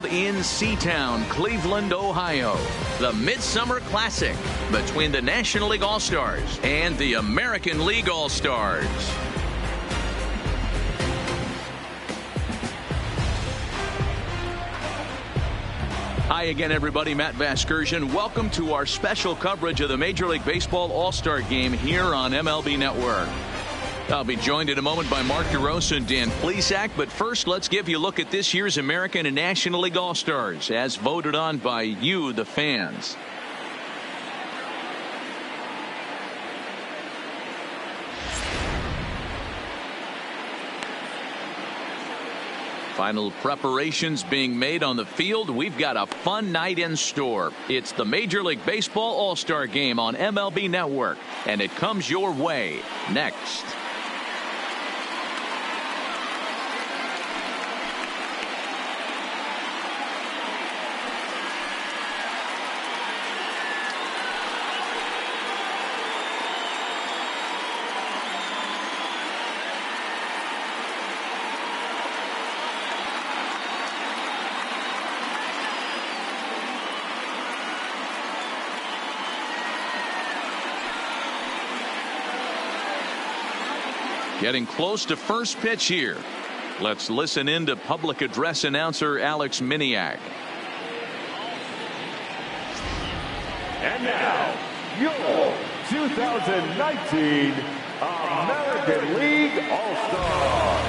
In Seatown, Cleveland, Ohio, the Midsummer Classic between the National League All-Stars and the American League All-Stars. Hi again, everybody. Matt Vasgersian. Welcome to our special coverage of the Major League Baseball All-Star Game here on MLB Network. I'll be joined in a moment by Mark DeRosa and Dan Plesac, but first let's give you a look at this year's American and National League All-Stars as voted on by you, the fans. Final preparations being made on the field. We've got a fun night in store. It's the Major League Baseball All-Star Game on MLB Network, and it comes your way next. Getting close to first pitch here. Let's listen in to public address announcer Alex Miniak. And now, your 2019 American League All-Star.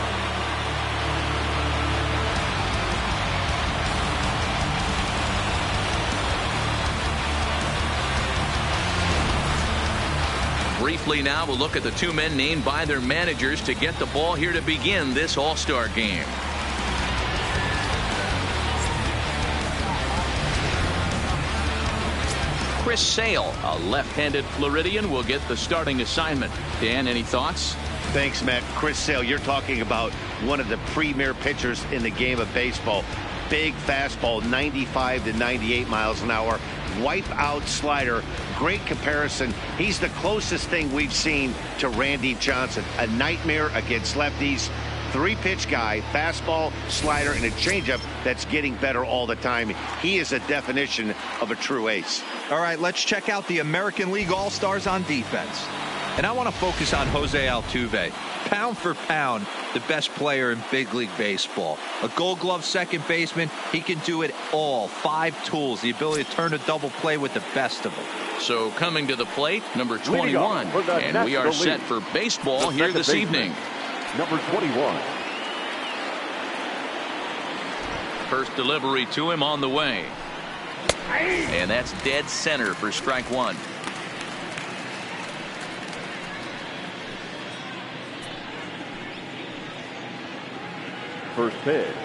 Briefly now, we'll look at the two men named by their managers to get the ball here to begin this All-Star game. Chris Sale, a left-handed Floridian, will get the starting assignment. Dan, any thoughts? Thanks, Matt. Chris Sale, you're talking about one of the premier pitchers in the game of baseball. Big fastball, 95 to 98 miles an hour. Wipe out slider. Great comparison. He's the closest thing we've seen to Randy Johnson. A nightmare against lefties. Three-pitch guy, fastball, slider, and a changeup that's getting better all the time. He is a definition of a true ace. All right, let's check out the American League All-Stars on defense. And I want to focus on Jose Altuve. Pound for pound, the best player in big league baseball. A Gold Glove second baseman, he can do it all. 5 tools, the ability to turn a double play with the best of them. So coming to the plate, number 21. And we are set for baseball here this evening. Number 21. First delivery to him on the way. And that's dead center for strike one. First pitch,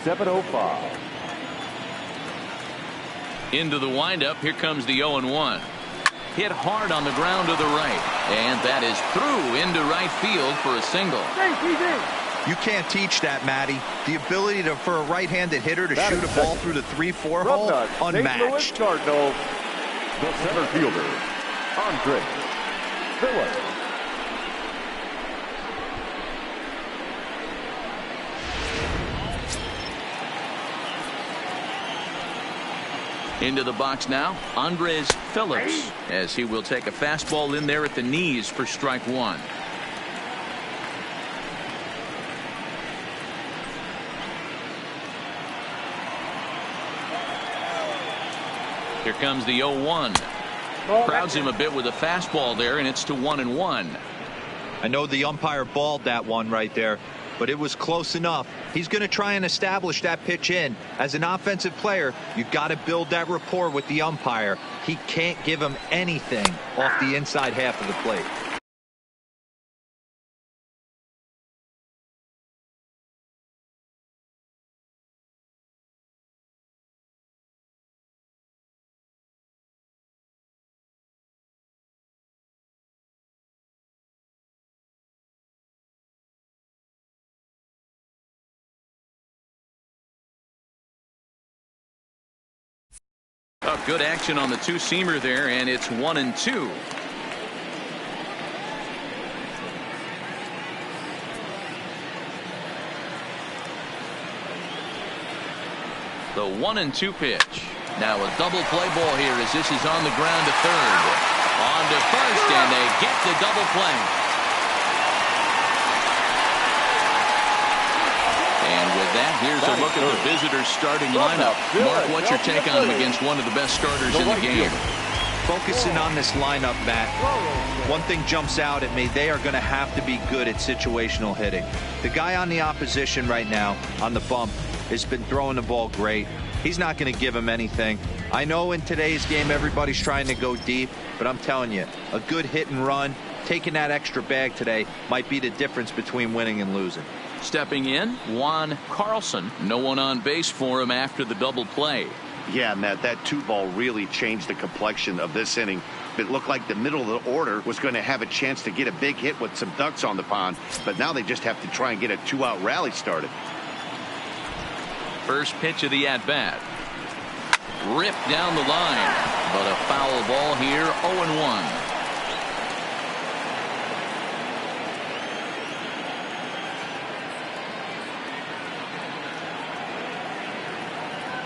7:05. Into the windup. Here comes the 0-1. Hit hard on the ground to the right. And that is through into right field for a single. You can't teach that, Matty. The ability for a right-handed hitter to shoot a ball through the 3-4 hole, unmatched. St. Louis Cardinals, the center fielder, Andre Phillips. Into the box now, Andres Phillips, as he will take a fastball in there at the knees for strike one. Here comes the 0-1. Crowds him a bit with a fastball there, and it's to 1-1. I know the umpire balled that one right there, but it was close enough. He's going to try and establish that pitch in. As an offensive player, you got to build that rapport with the umpire. He can't give him anything off the inside half of the plate. Oh, good action on the two-seamer there, and it's 1-2. The 1-2 pitch. Now a double play ball here as this is on the ground to third. On to first, and they get the double play. And with that, here's a look at the visitors' starting lineup. Mark, what's your take on them against one of the best starters in the game? Focusing on this lineup, Matt, one thing jumps out at me. They are going to have to be good at situational hitting. The guy on the opposition right now on the bump has been throwing the ball great. He's not going to give him anything. I know in today's game everybody's trying to go deep, but I'm telling you, a good hit and run, taking that extra bag today might be the difference between winning and losing. Stepping in, Juan Carlson. No one on base for him after the double play. Yeah, Matt, that 2-ball really changed the complexion of this inning. It looked like the middle of the order was going to have a chance to get a big hit with some ducks on the pond, but now they just have to try and get a 2-out rally started. First pitch of the at-bat. Ripped down the line, but a foul ball here, 0-1.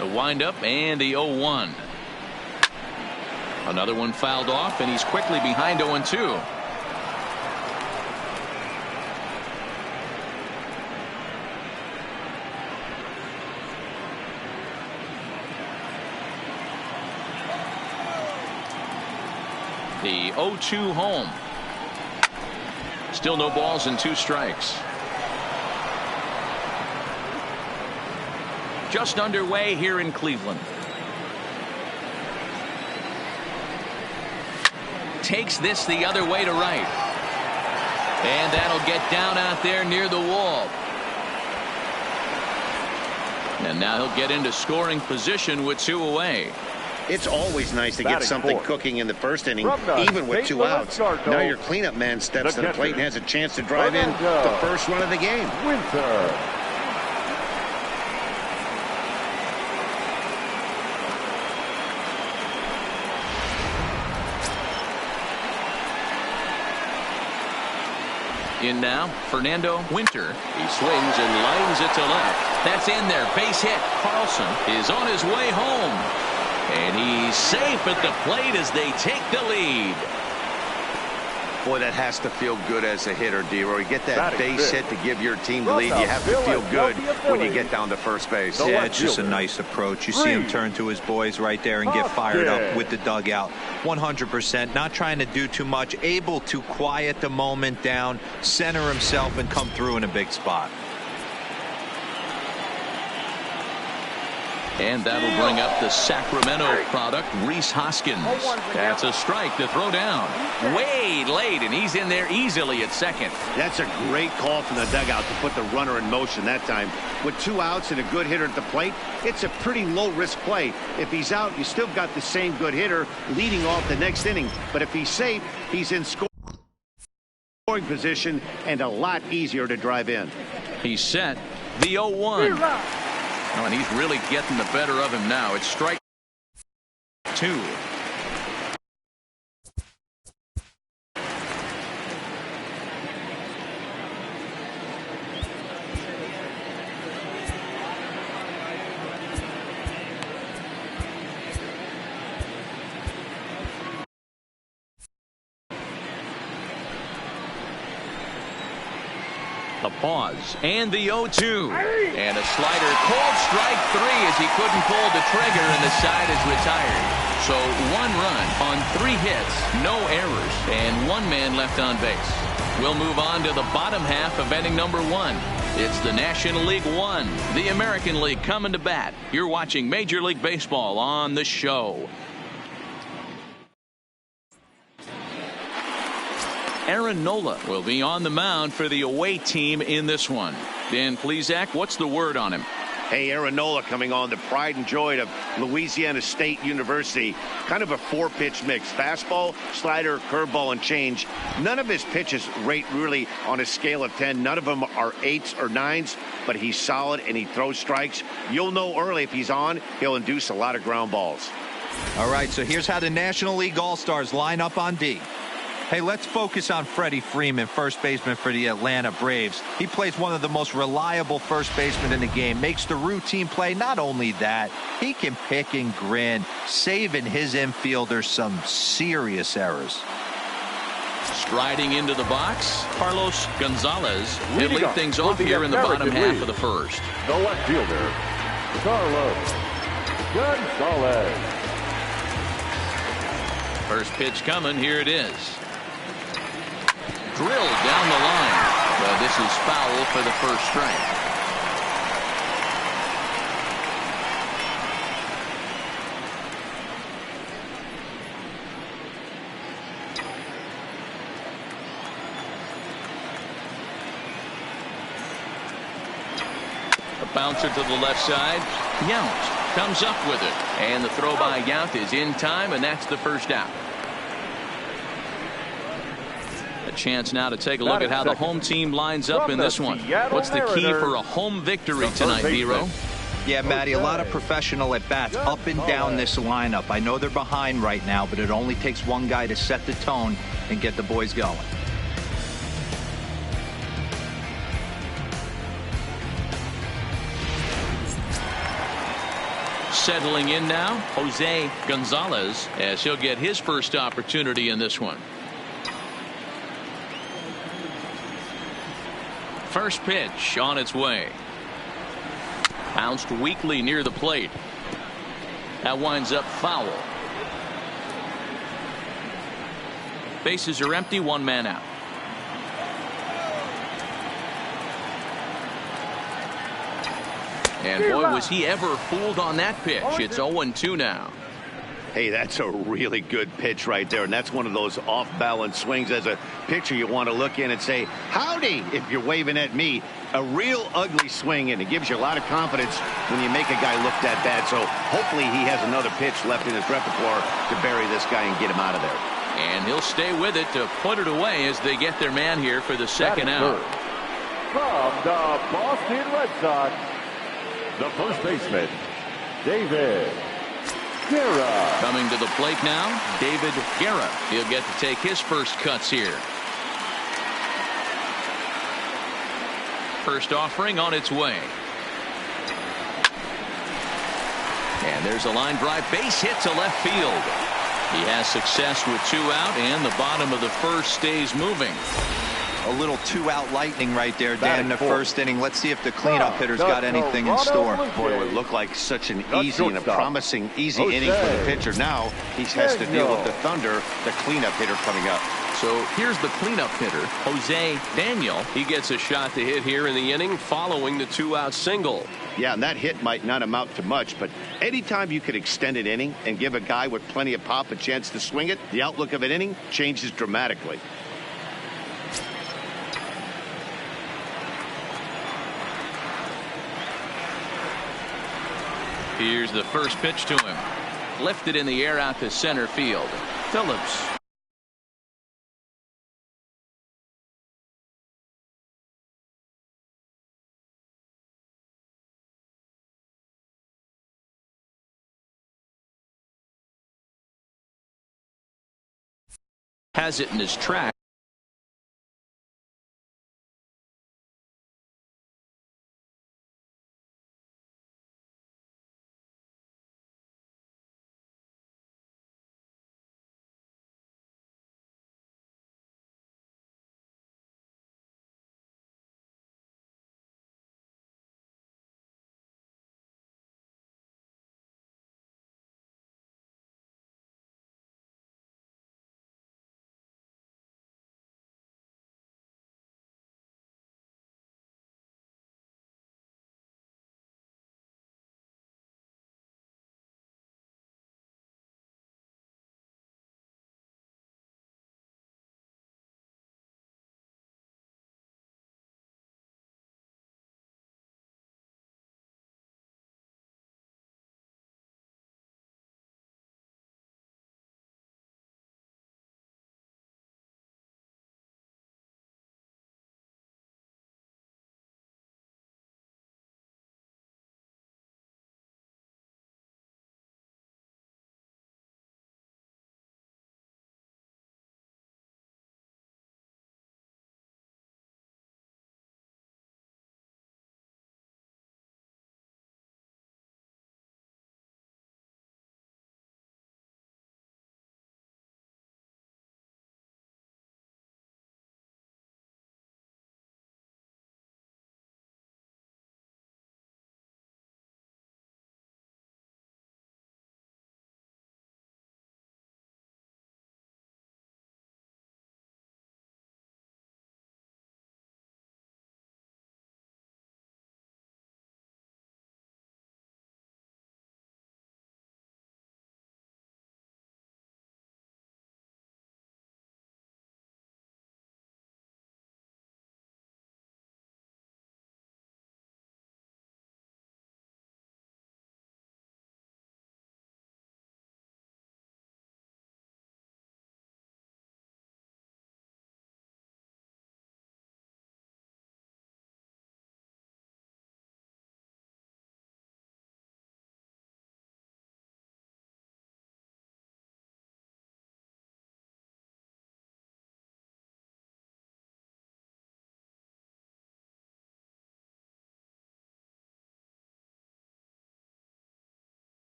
The windup and the 0-1. Another one fouled off, and he's quickly behind 0-2. The 0-2 home. Still no balls and 2 strikes. Just underway here in Cleveland. Takes this the other way to right. And that'll get down out there near the wall. And now he'll get into scoring position with 2 away. It's always nice to get something cooking in the first inning, even with 2 outs. Now your cleanup man steps to the plate and has a chance to drive in the first run of the game. In now, Fernando Winter. He swings and lines it to left. That's in there. Base hit. Carlson is on his way home. And he's safe at the plate as they take the lead. Boy, that has to feel good as a hitter, D-Roy. You get that base hit to give your team the lead. You have to feel good when you get down to first base. Yeah, it's just a nice approach. You see him turn to his boys right there and get fired up with the dugout. 100%, not trying to do too much, able to quiet the moment down, center himself, and come through in a big spot. And that'll bring up the Sacramento product, Rhys Hoskins. That's a strike to throw down. Way late, and he's in there easily at second. That's a great call from the dugout to put the runner in motion that time. With 2 outs and a good hitter at the plate, it's a pretty low-risk play. If he's out, you still got the same good hitter leading off the next inning. But if he's safe, he's in scoring position and a lot easier to drive in. He's set. The 0-1. Oh, and he's really getting the better of him now. It's strike 2. The pause and the 0-2 and a slider, called strike 3 as he couldn't pull the trigger and the side is retired. So 1 run on 3 hits, no errors, and 1 man left on base. We'll move on to the bottom half of inning number 1. It's the National League 1, the American League coming to bat. You're watching Major League Baseball on the show. Aaron Nola will be on the mound for the away team in this one. Dan Plesac, what's the word on him? Hey, Aaron Nola coming on, the pride and joy of Louisiana State University. Kind of a 4-pitch mix. Fastball, slider, curveball, and change. None of his pitches rate really on a scale of 10. None of them are 8s or 9s, but he's solid and he throws strikes. You'll know early if he's on, he'll induce a lot of ground balls. All right, so here's how the National League All-Stars line up on D. Hey, let's focus on Freddie Freeman, first baseman for the Atlanta Braves. He plays one of the most reliable first basemen in the game, makes the routine play. Not only that, he can pick and grin, saving his infielders some serious errors. Striding into the box, Carlos Gonzalez. He'll Leading lead up things for off the here in the bottom American half League, of the first. the left fielder, Carlos Gonzalez. First pitch coming. Here it is. Drilled down the line. But this is foul for the first strike. A bouncer to the left side. Yount comes up with it. And the throw by Yount is in time, and that's the first out. A chance now to take a look at how the home team lines up in this one. What's the key for a home victory tonight, Vero? Yeah, Matty, a lot of professional at-bats up and down this lineup. I know they're behind right now, but it only takes one guy to set the tone and get the boys going. Settling in now, Jose Gonzalez, as he'll get his first opportunity in this one. First pitch on its way. Bounced weakly near the plate. That winds up foul. Bases are empty, one man out. And boy, was he ever fooled on that pitch. It's 0-2 now. Hey, that's a really good pitch right there, and that's one of those off-balance swings. As a pitcher, you want to look in and say, howdy, if you're waving at me. A real ugly swing, and it gives you a lot of confidence when you make a guy look that bad. So hopefully he has another pitch left in his repertoire to bury this guy and get him out of there. And he'll stay with it to put it away as they get their man here for the second out. From the Boston Red Sox, the first baseman, David Guerra. Coming to the plate now, David Guerra. He'll get to take his first cuts here. First offering on its way. And there's a line drive, base hit to left field. He has success with 2 out, and the bottom of the first stays moving. A little 2-out lightning right there, Dan, in the first inning. Let's see if the cleanup hitter's got anything in store. Boy, it would look like such an easy and a promising easy inning for the pitcher. Now he has to deal with the Thunder, the cleanup hitter coming up. So here's the cleanup hitter, Jose Daniel. He gets a shot to hit here in the inning following the 2-out single. Yeah, and that hit might not amount to much, but anytime you could extend an inning and give a guy with plenty of pop a chance to swing it, the outlook of an inning changes dramatically. Here's the first pitch to him. Lifted in the air out to center field. Phillips. Has it in his track.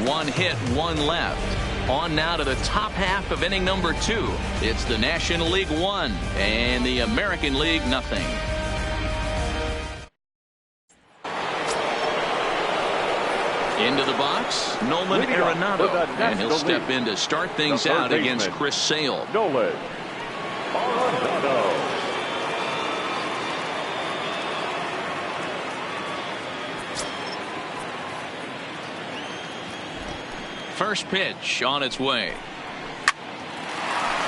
One hit, one left. On now to the top half of inning number 2. It's the National League 1 and the American League nothing. Into the box, Nolan Arenado, and he'll step in to start things out against Chris Sale. Nolan Arenado. First pitch on its way.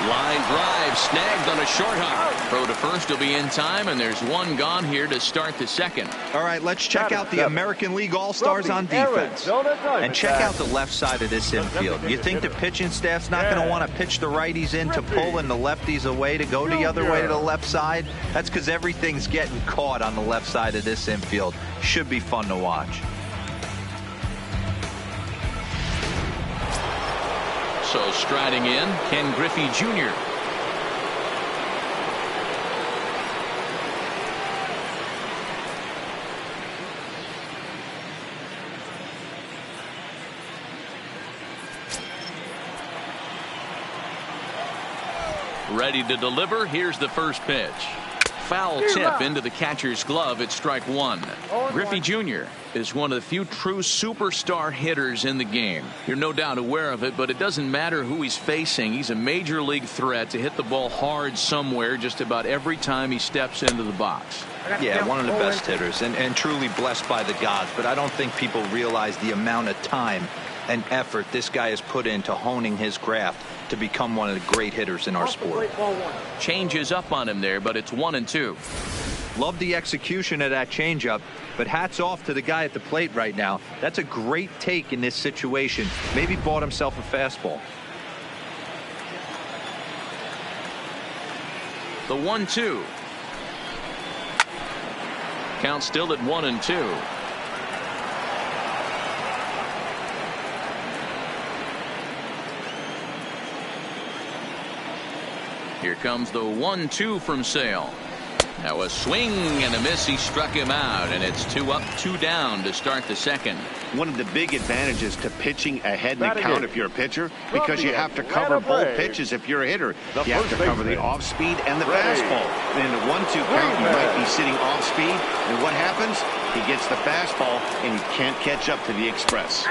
Line drive snagged on a short hop. Throw to first will be in time, and there's one gone here to start the second. All right, let's check out the American League All-Stars on defense. And check out the left side of this infield. You think the pitching staff's not going to want to pitch the righties in to pull and the lefties away to go the other way to the left side? That's because everything's getting caught on the left side of this infield. Should be fun to watch. So striding in, Ken Griffey Jr. Ready to deliver. Here's the first pitch. Foul tip into the catcher's glove. It's strike one. Griffey Jr. is one of the few true superstar hitters in the game. You're no doubt aware of it, but it doesn't matter who he's facing. He's a major league threat to hit the ball hard somewhere just about every time he steps into the box. Yeah, one of the best hitters and truly blessed by the gods, but I don't think people realize the amount of time and effort this guy has put into honing his craft to become one of the great hitters in our sport. Changes up on him there, but it's 1-2. Love the execution of that changeup, but hats off to the guy at the plate right now. That's a great take in this situation. Maybe bought himself a fastball. The 1-2. Count still at 1-2. Here comes the 1-2 from Sale. Now a swing and a miss. He struck him out, and it's 2 up, 2 down to start the second. One of the big advantages to pitching ahead in the count if you're a pitcher, because you have to cover both pitches if you're a hitter. You have to cover the off speed and the fastball. And in the 1-2 count, you might be sitting off speed, and what happens? He gets the fastball, and you can't catch up to the express.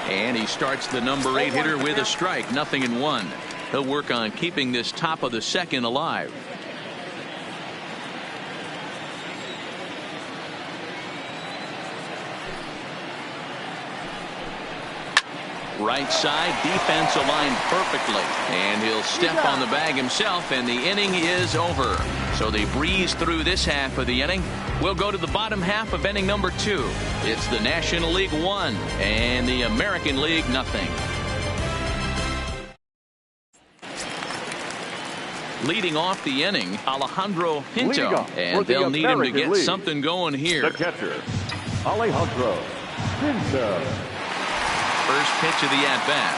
And he starts the number 8 hitter with a strike, 0-1. He'll work on keeping this top of the second alive. Right side, defense aligned perfectly, and he'll step on the bag himself, and the inning is over. So they breeze through this half of the inning. We'll go to the bottom half of inning number 2. It's the National League 1 and the American League nothing. Leading off the inning, Alejandro Pinto, and they'll need him to get something going here. The catcher, Alejandro Pinto. First pitch of the at-bat.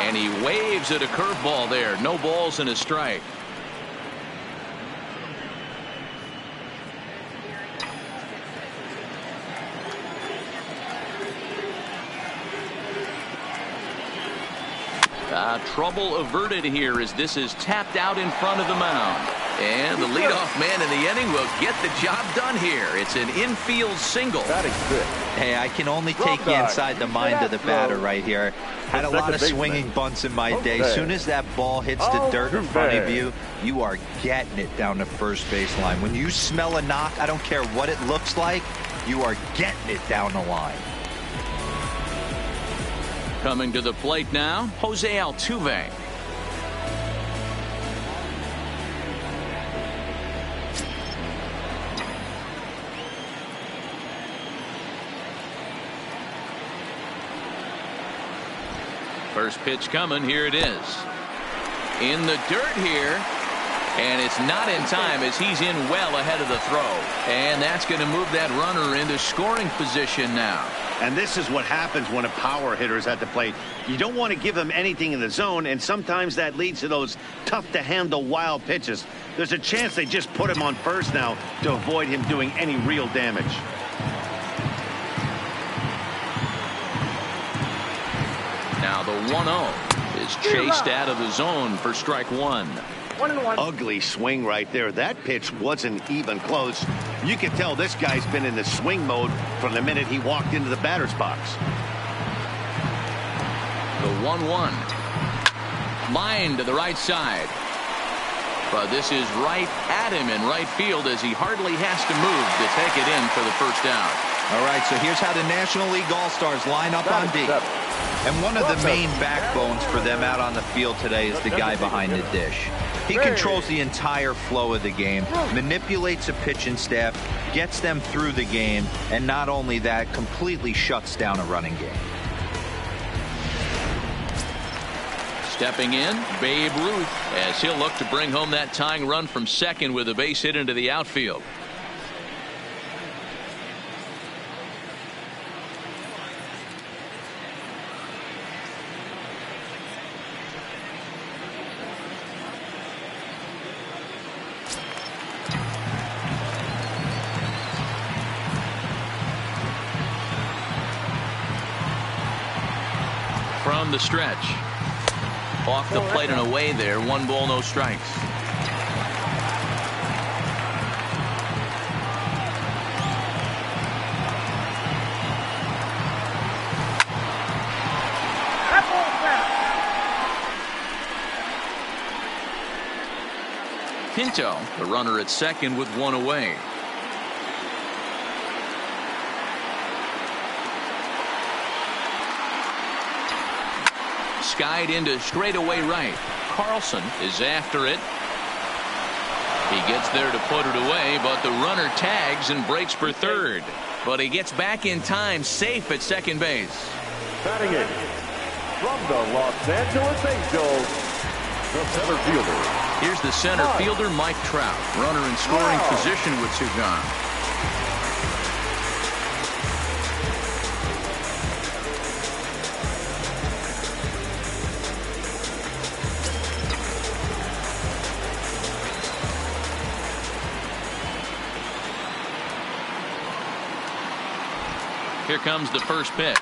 And he waves at a curveball there. No balls and a strike. Trouble averted here as this is tapped out in front of the mound. And the leadoff man in the inning will get the job done here. It's an infield single. Hey, I can only take you inside the mind of the batter right here. Had a lot of swinging bunts in my day. As soon as that ball hits the dirt in front of you, you are getting it down the first baseline. When you smell a knock, I don't care what it looks like, you are getting it down the line. Coming to the plate now, Jose Altuve. First pitch coming. Here it is. In the dirt here. And it's not in time as he's in well ahead of the throw. And that's going to move that runner into scoring position now. And this is what happens when a power hitter is at the plate. You don't want to give them anything in the zone, and sometimes that leads to those tough-to-handle wild pitches. There's a chance they just put him on first now to avoid him doing any real damage. The 1-0 is chased out of the zone for strike one. 1-1. Ugly swing right there. That pitch wasn't even close. You can tell this guy's been in the swing mode from the minute he walked into the batter's box. The 1-1. Line to the right side. But this is right at him in right field as he hardly has to move to take it in for the first out. All right, so here's how the National League All-Stars line up on D. And one of the main backbones for them out on the field today is the guy behind the dish. He controls the entire flow of the game, manipulates a pitching staff, gets them through the game, and not only that, completely shuts down a running game. Stepping in, Babe Ruth, as he'll look to bring home that tying run from second with a base hit into the outfield. From the stretch. Off the plate and away there. 1 ball, no strikes. Pinto, the runner at second with 1 away. Skied into straightaway right. Carlson is after it. He gets there to put it away, but the runner tags and breaks for third. But he gets back in time, safe at second base. Batting in from the Los Angeles Angels, the center fielder. Here's the center fielder, Mike Trout. Runner in scoring position with 2 gone. Here comes the first pitch.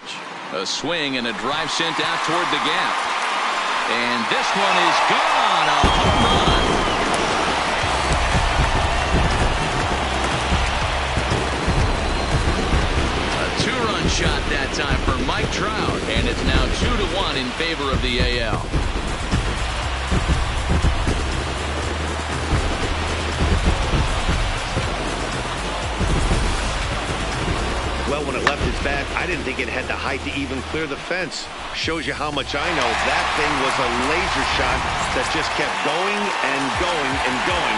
A swing and a drive sent out toward the gap. And this one is gone. A home run. A 2-run shot that time for Mike Trout. And it's now 2-1 in favor of the AL. Well, when it left its bat, I didn't think it had the height to even clear the fence. Shows you how much I know. That thing was a laser shot that just kept going and going and going.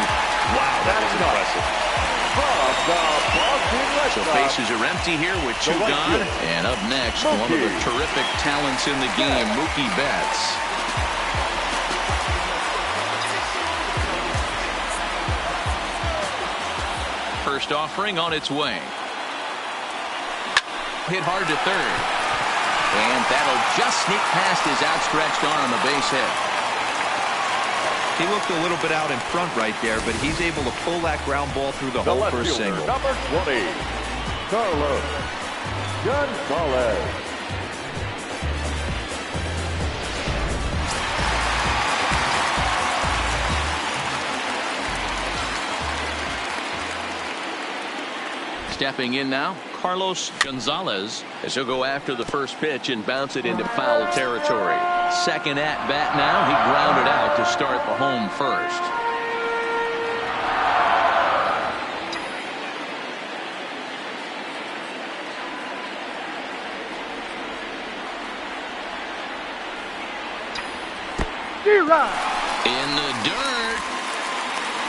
Wow, that was impressive. So bases are empty here with 2 gone. And up next, one of the terrific talents in the game, Mookie Betts. First offering on its way. Hit hard to third. And that'll just sneak past his outstretched arm, a base hit. He looked a little bit out in front right there, but he's able to pull that ground ball through the hole for a single. Number 20, Carlos Gonzalez. Stepping in now, Carlos Gonzalez, as he'll go after the first pitch and bounce it into foul territory. Second at bat now. He grounded out to start the home first. In the dirt.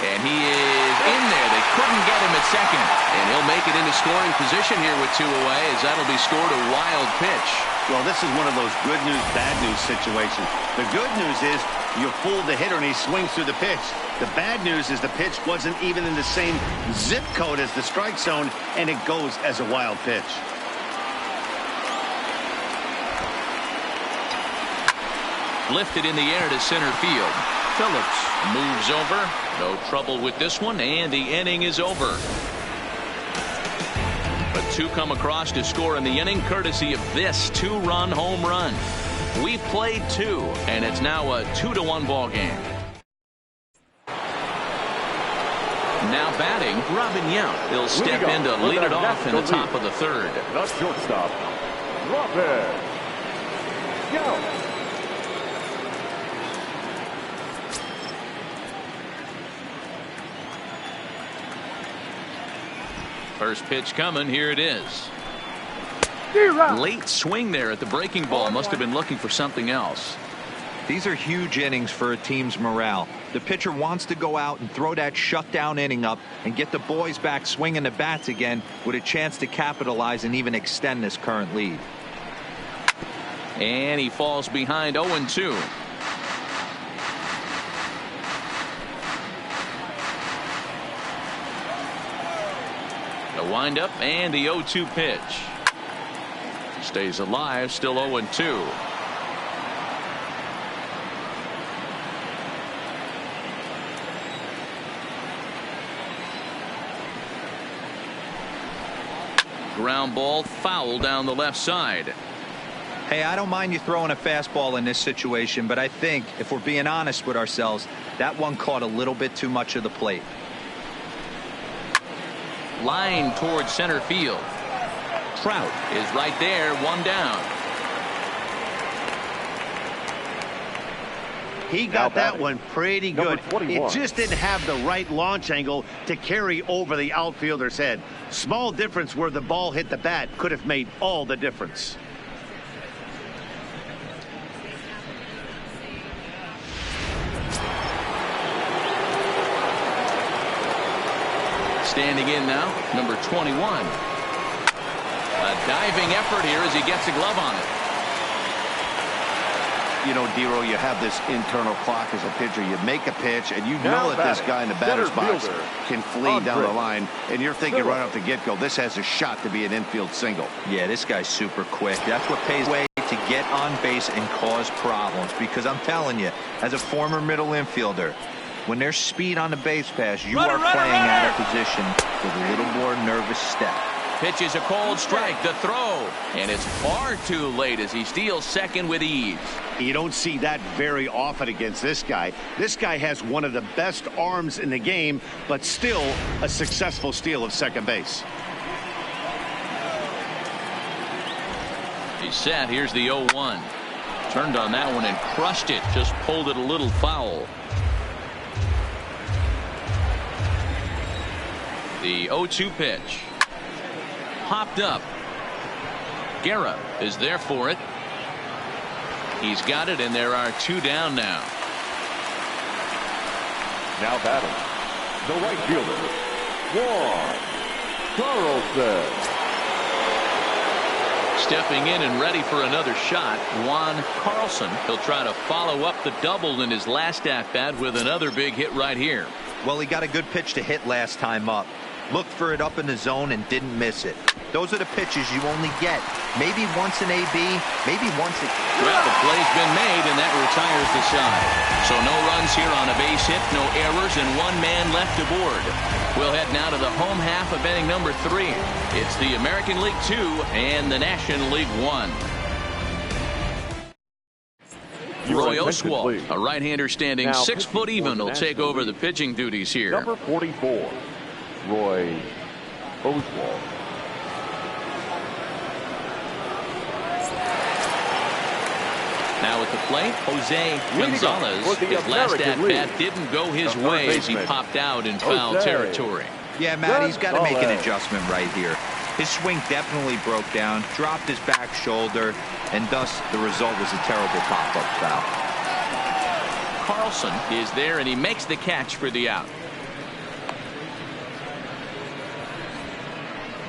And he is in there. They couldn't get him at second. And he'll make it into scoring position here with 2 away, as that'll be scored a wild pitch. Well, this is one of those good news, bad news situations. The good news is you fooled the hitter and he swings through the pitch. The bad news is the pitch wasn't even in the same zip code as the strike zone, and it goes as a wild pitch. Lifted in the air to center field. Phillips moves over. No trouble with this one, and the inning is over. But 2 come across to score in the inning, courtesy of this 2-run home run. We've played 2, and it's now a 2-1 ball game. Now batting, Robin Yount. He'll step in to lead it off in the top of the 3rd. The shortstop, Robin Yount. First pitch coming. Here it is. Late swing there at the breaking ball. Must have been looking for something else. These are huge innings for a team's morale. The pitcher wants to go out and throw that shutdown inning up and get the boys back swinging the bats again with a chance to capitalize and even extend this current lead. And he falls behind 0-2. The windup and the 0-2 pitch. Stays alive, still 0-2. Ground ball foul down the left side. Hey, I don't mind you throwing a fastball in this situation, but I think if we're being honest with ourselves, that one caught a little bit too much of the plate. Line towards center field. Trout is right there, 1 down. He got that one pretty good. It just didn't have the right launch angle to carry over the outfielder's head. Small difference where the ball hit the bat could have made all the difference. Standing in now, number 21. A diving effort here as he gets a glove on it. You know, Dero, you have this internal clock as a pitcher. You make a pitch, and you know that this guy in the batter's box can flee down the line, and you're thinking right off the get-go, this has a shot to be an infield single. Yeah, this guy's super quick. That's what pays way to get on base and cause problems, because I'm telling you, as a former middle infielder, when there's speed on the base pass, you are playing out of position with a little more nervous step. Pitches a cold strike, the throw, and it's far too late as he steals second with ease. You don't see that very often against this guy. This guy has one of the best arms in the game, but still a successful steal of second base. He's set. Here's the 0-1. Turned on that one and crushed it. Just pulled it a little foul. The 0-2 pitch. Popped up. Guerra is there for it. He's got it, and there are 2 down now. Now batting, the right fielder, Juan Carlson. Stepping in and ready for another shot, Juan Carlson. He'll try to follow up the double in his last at-bat with another big hit right here. Well, he got a good pitch to hit last time up. Looked for it up in the zone and didn't miss it. Those are the pitches you only get. Maybe once in AB, maybe once in... Well, the play's been made, and that retires the side. So no runs here on a base hit, no errors, and 1 man left aboard. We'll head now to the home half of inning number 3. It's the American League 2 and the National League 1. Roy Oswalt, a right-hander standing now 6 foot even, will take over the pitching duties here. Number 44, Roy Oswalt. Now at the plate, Jose Gonzalez. His last at-bat didn't go his way as he popped out in foul territory. Yeah, Matt, he's got to make an adjustment right here. His swing definitely broke down, dropped his back shoulder, and thus the result was a terrible pop-up foul. Carlson is there, and he makes the catch for the out.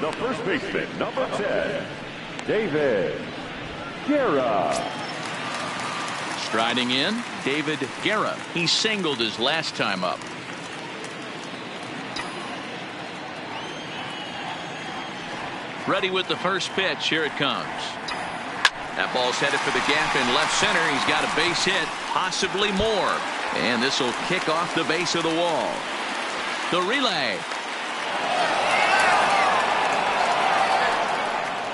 The first baseman, number 10, David Guerra. Striding in, David Guerra. He singled his last time up. Ready with the first pitch. Here it comes. That ball's headed for the gap in left center. He's got a base hit, possibly more. And this will kick off the base of the wall. The relay.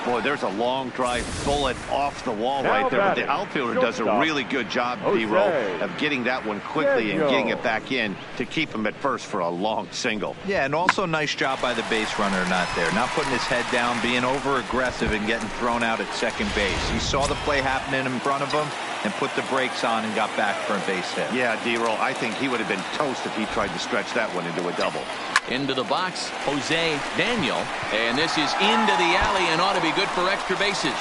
Boy, there's a long drive bullet off the wall right there. But the outfielder does a really good job, D-Roll, of getting that one quickly and getting it back in to keep him at first for a long single. Yeah, and also nice job by the base runner not there. Not putting his head down, being over-aggressive and getting thrown out at second base. He saw the play happening in front of him and put the brakes on and got back for a base hit. Yeah, D-Roll, I think he would have been toast if he tried to stretch that one into a double. Into the box, Jose Daniel. And this is into the alley and ought to be good for extra bases.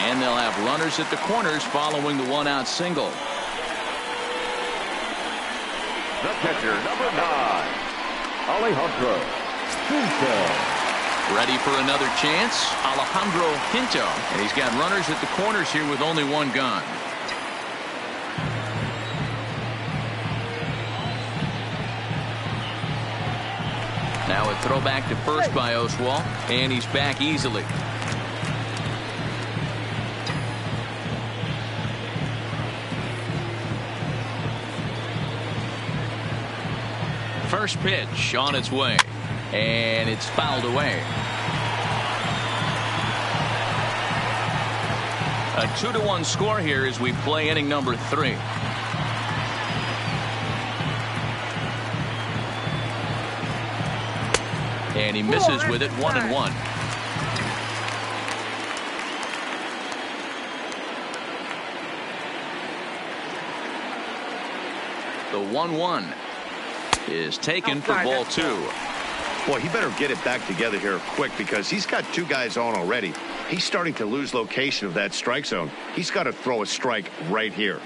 And they'll have runners at the corners following the one-out single. The catcher, number 9, Alejandro Pinto. Ready for another chance, Alejandro Pinto. And he's got runners at the corners here with only one gone. Now a throwback to first by Oswalt, and he's back easily. First pitch on its way, and it's fouled away. A 2-1 score here as we play inning number 3. And he misses with it, 1-1. The 1-1 is taken for ball 2. Boy, he better get it back together here quick because he's got 2 guys on already. He's starting to lose location of that strike zone. He's got to throw a strike right here.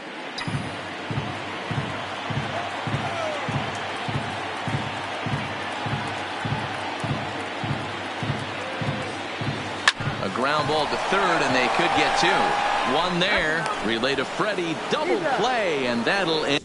A ground ball to third, and they could get 2. One there. Relay to Freddie. Double play, and that'll end.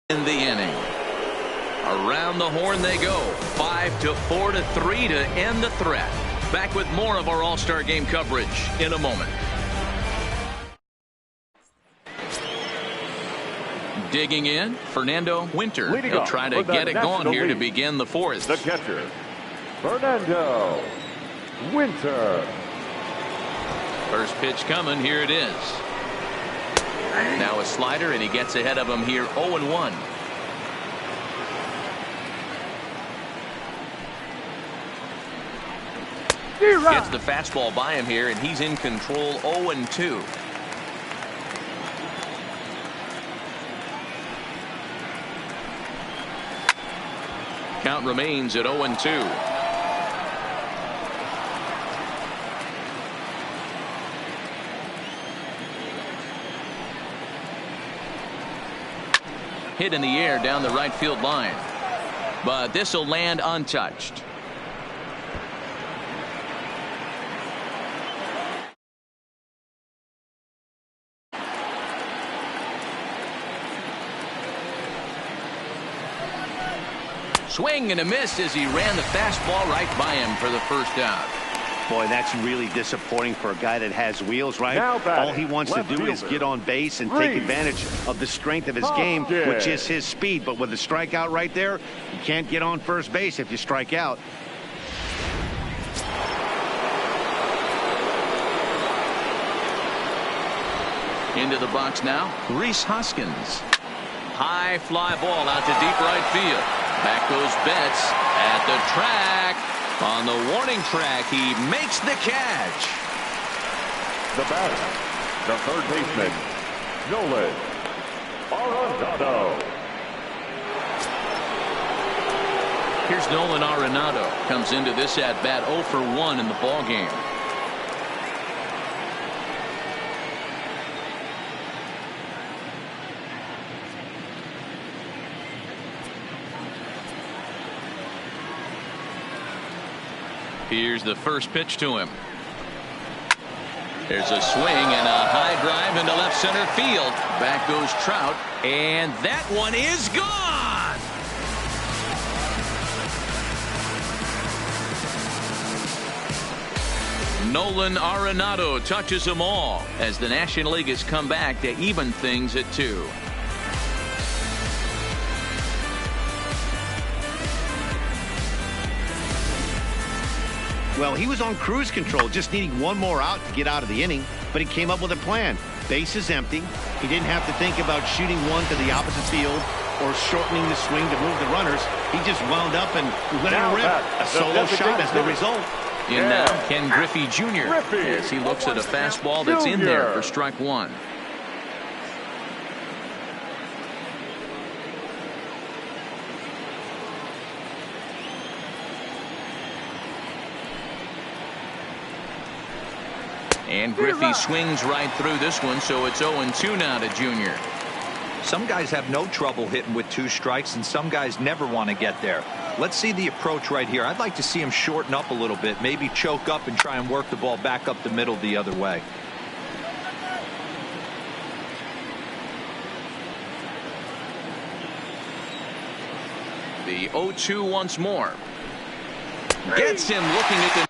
in the inning. Around the horn they go. 5-4-3 to end the threat. Back with more of our All-Star Game coverage in a moment. Digging in, Fernando Winter. Leading He'll off try to for the get it going National here to League. begin the fourth. The catcher, Fernando Winter. First pitch coming. Here it is. Now a slider, and he gets ahead of him here 0-1. Gets the fastball by him here, and he's in control 0-2. Count remains at 0-2. Hit in the air down the right field line. But this will land untouched. Swing and a miss as he ran the fastball right by him for the first out. Boy, that's really disappointing for a guy that has wheels, right? All he wants to do is get on base and take advantage of the strength of his game, which is his speed. But with the strikeout right there, you can't get on first base if you strike out. Into the box now, Rhys Hoskins. High fly ball out to deep right field. Back goes Betts at the track. On the warning track, he makes the catch. The batter, the third baseman, Nolan Arenado. Here's Nolan Arenado. Comes into this at bat 0 for 1 in the ball game. Here's the first pitch to him. There's a swing and a high drive into left center field. Back goes Trout, and that one is gone. Nolan Arenado touches them all as the National League has come back to even things at 2. Well, he was on cruise control, just needing one more out to get out of the inning, but he came up with a plan. Base is empty. He didn't have to think about shooting one to the opposite field or shortening the swing to move the runners. He just wound up and let it rip. A solo shot as the result. In now, Ken Griffey Jr. as he looks at a fastball that's in there for strike 1. And Griffey swings right through this one, so it's 0-2 now to Junior. Some guys have no trouble hitting with 2 strikes, and some guys never want to get there. Let's see the approach right here. I'd like to see him shorten up a little bit, maybe choke up and try and work the ball back up the middle the other way. The 0-2 once more. Gets him looking at the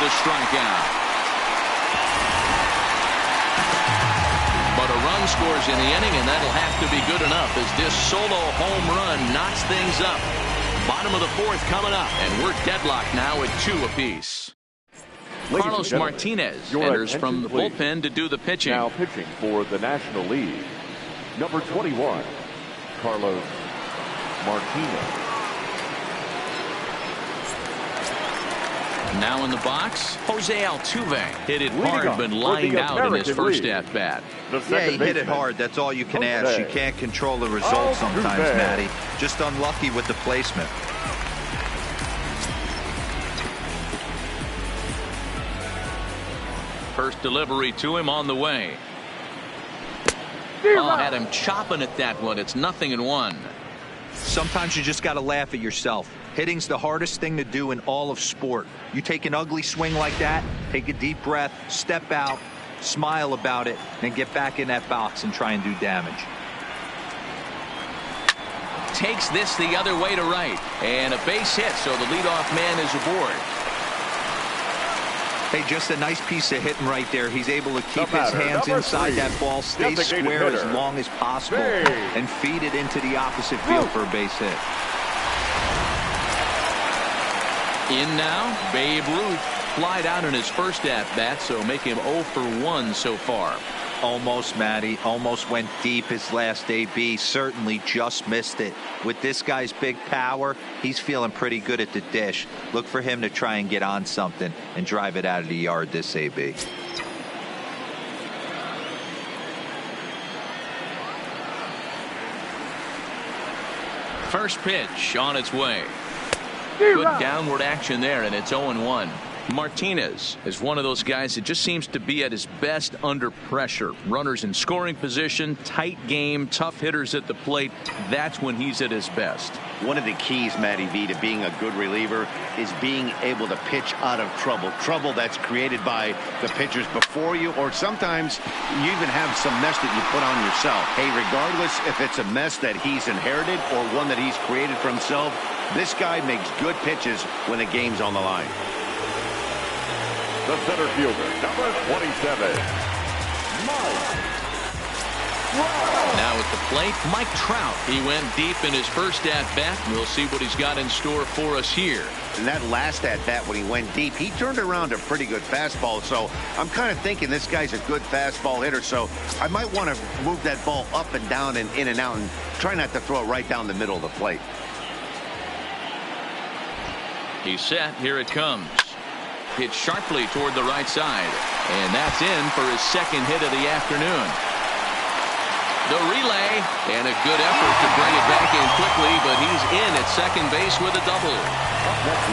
a strikeout. But a run scores in the inning, and that'll have to be good enough as this solo home run knocks things up. Bottom of the fourth coming up, and we're deadlocked now at 2 apiece. Carlos Martinez enters from the bullpen to do the pitching. Now pitching for the National League, number 21, Carlos Martinez. Now in the box, Jose Altuve hit it hard, but lined out in his first at-bat. Yeah, he hit it hard. That's all you can ask. You can't control the result sometimes, Matty. Just unlucky with the placement. First delivery to him on the way. Oh, had him chopping at that one. It's 0-1. Sometimes you just got to laugh at yourself. Hitting's the hardest thing to do in all of sport. You take an ugly swing like that, take a deep breath, step out, smile about it, and get back in that box and try and do damage. Takes this the other way to right. And a base hit, so the leadoff man is aboard. Hey, just a nice piece of hitting right there. He's able to keep his hands inside that ball, stay square as long as possible, and feed it into the opposite field for a base hit. In now, Babe Ruth flied out in his first at-bat, so make him 0 for 1 so far. Almost, Matty. Almost went deep his last AB. Certainly just missed it. With this guy's big power, he's feeling pretty good at the dish. Look for him to try and get on something and drive it out of the yard this AB. First pitch on its way. Good downward action there, and it's 0-1. Martinez is one of those guys that just seems to be at his best under pressure. Runners in scoring position, tight game, tough hitters at the plate. That's when he's at his best. One of the keys, Matty V, to being a good reliever is being able to pitch out of trouble. Trouble that's created by the pitchers before you, or sometimes you even have some mess that you put on yourself. Hey, regardless if it's a mess that he's inherited or one that he's created for himself, this guy makes good pitches when the game's on the line. The center fielder, number 27, Mike. Now at the plate, Mike Trout. He went deep in his first at-bat. We'll see what he's got in store for us here. And that last at-bat when he went deep, he turned around a pretty good fastball. So I'm kind of thinking this guy's a good fastball hitter. So I might want to move that ball up and down and in and out and try not to throw it right down the middle of the plate. He's set. Here it comes. Hit sharply toward the right side. And that's in for his second hit of the afternoon. The relay, and a good effort to bring it back in quickly, but he's in at second base with a double.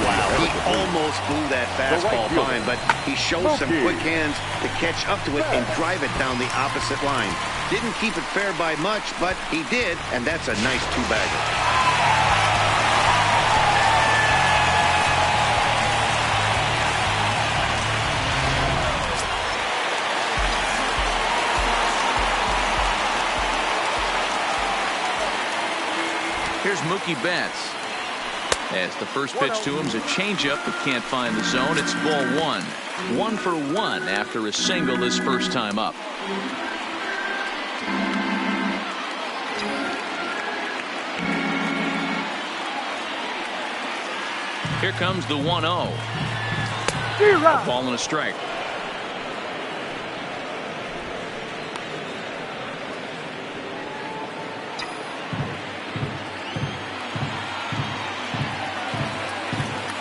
Wow, he almost blew that fastball by him, but he shows some quick hands to catch up to it and drive it down the opposite line. Didn't keep it fair by much, but he did, and that's a nice two-bagger. Here's Mookie Betts. As the first pitch to him is a changeup that can't find the zone. It's ball 1. 1 for 1 after a single his first time up. Here comes the 1-0. A ball and a strike.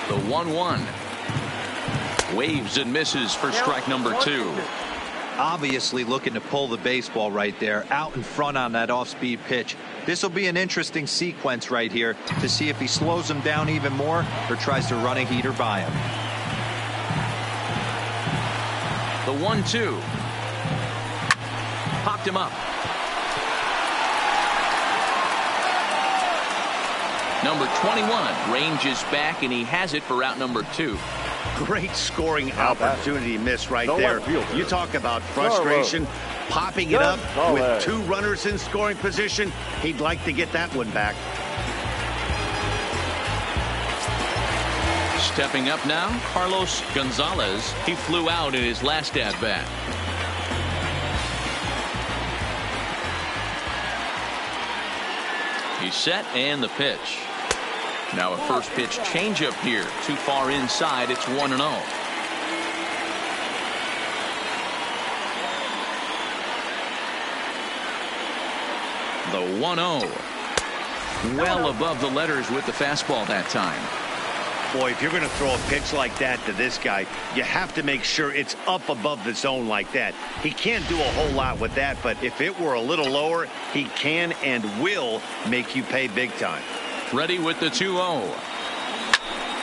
The 1-1. Waves and misses for strike number 2. Obviously looking to pull the baseball right there, out in front on that off-speed pitch. This will be an interesting sequence right here to see if he slows him down even more or tries to run a heater by him. The 1-2. Popped him up. Number 21 ranges back, and he has it for out number 2. Great scoring opportunity miss right there. You talk about frustration, popping it up with 2 runners in scoring position. He'd like to get that one back. Stepping up now, Carlos Gonzalez. He flew out in his last at-bat. He's set, and the pitch. Now a first pitch changeup here. Too far inside. It's 1-0. The 1-0. Well above the letters with the fastball that time. Boy, if you're going to throw a pitch like that to this guy, you have to make sure it's up above the zone like that. He can't do a whole lot with that, but if it were a little lower, he can and will make you pay big time. Ready with the 2-0.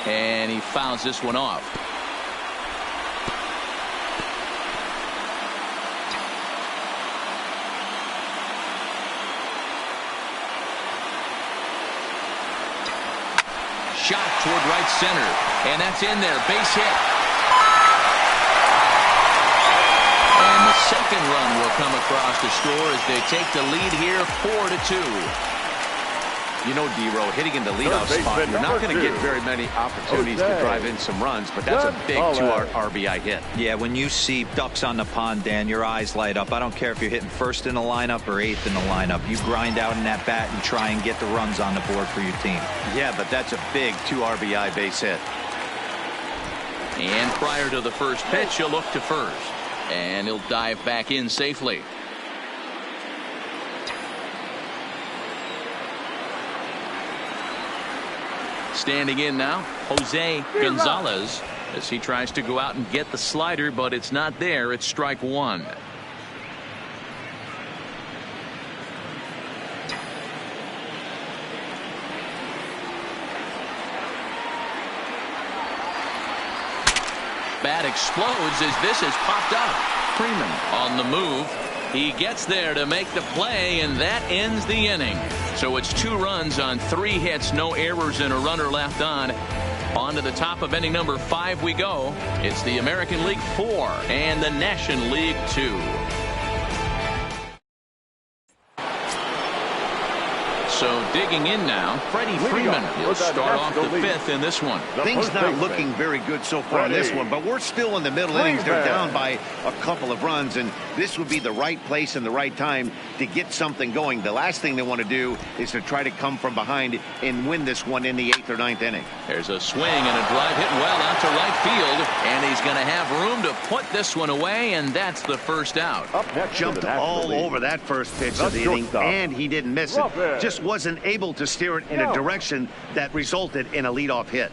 And he fouls this one off. Shot toward right center, and that's in there. Base hit. And the second run will come across to score as they take the lead here 4-2. You know, D-Row, hitting in the leadoff spot, you're not going to get very many opportunities to drive in some runs, but that's a big 2 RBI hit. Yeah, when you see ducks on the pond, Dan, your eyes light up. I don't care if you're hitting first in the lineup or eighth in the lineup. You grind out in that bat and try and get the runs on the board for your team. Yeah, but that's a big 2 RBI base hit. And prior to the first pitch, he'll look to first. And he'll dive back in safely. Standing in now, Jose Gonzalez, as he tries to go out and get the slider, but it's not there. It's strike 1. Bat explodes as this has popped up. Freeman on the move. He gets there to make the play, and that ends the inning. So it's 2 runs on 3 hits, no errors, and a runner left on. On to the top of inning number 5 we go. It's the American League 4 and the National League 2. So digging in now, Freddie Freeman. He'll start off the 5th in this one. Things not looking very good so far in this one, but we're still in the middle innings. They're down by a couple of runs, and this would be the right place and the right time to get something going. The last thing they want to do is to try to come from behind and win this one in the 8th or 9th inning. There's a swing and a drive hit well out to right field, and he's going to have room to put this one away, and that's the first out. Jumped all over that first pitch of the inning, and he didn't miss it. Just wasn't able to steer it in a direction that resulted in a leadoff hit.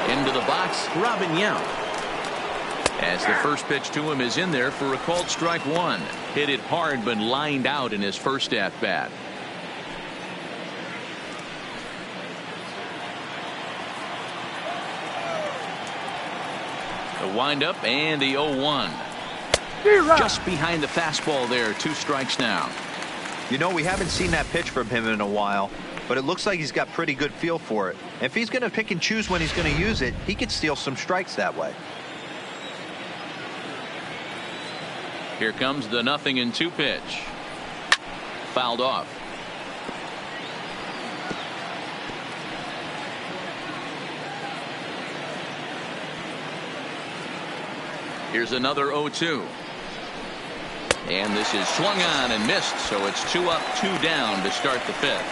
Into the box, Robin Yount. As the first pitch to him is in there for a called strike 1. Hit it hard but lined out in his first at bat. The windup and the 0-1. Just behind the fastball there. 2 strikes now. You know, we haven't seen that pitch from him in a while, but it looks like he's got pretty good feel for it. If he's going to pick and choose when he's going to use it, he could steal some strikes that way. Here comes the 0-2 pitch. Fouled off. Here's another 0-2. And this is swung on and missed, so it's 2 up, 2 down to start the 5th.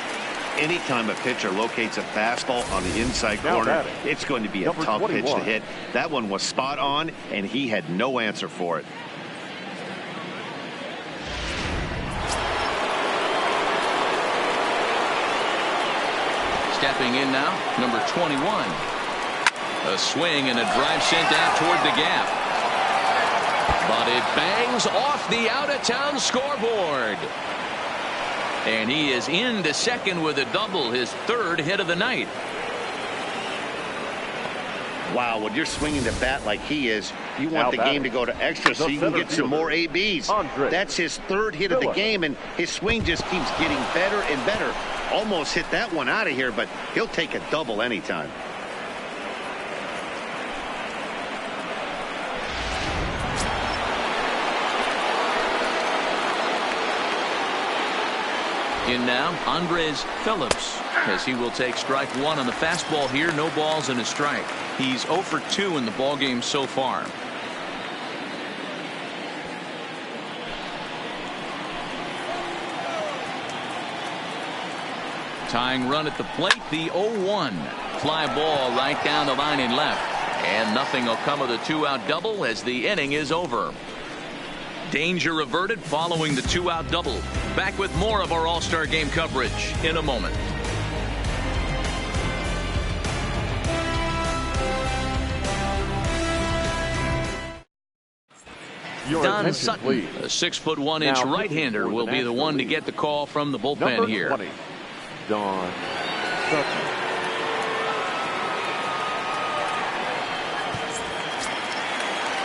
Anytime a pitcher locates a fastball on the inside corner, it's going to be a tough pitch to hit. That one was spot on, and he had no answer for it. Stepping in now, number 21. A swing and a drive sent out toward the gap. But it bangs off the out-of-town scoreboard. And he is into second with a double, his 3rd hit of the night. Wow, when you're swinging the bat like he is, you want the game to go to extra so you can get some more ABs. That's his 3rd hit of the game, and his swing just keeps getting better and better. Almost hit that one out of here, but he'll take a double anytime. In now, Andres Phillips, as he will take strike one on the fastball here. No balls and a strike. He's 0 for 2 in the ballgame so far. Tying run at the plate, the 0-1. Fly ball right down the line in left. And nothing will come of the 2-out double as the inning is over. Danger averted following the 2-out double. Back with more of our All-Star Game coverage in a moment. Don Sutton, please. a 6'1" Now, right-hander, will be the one to get the call from the bullpen Number here. 20, Don Sutton.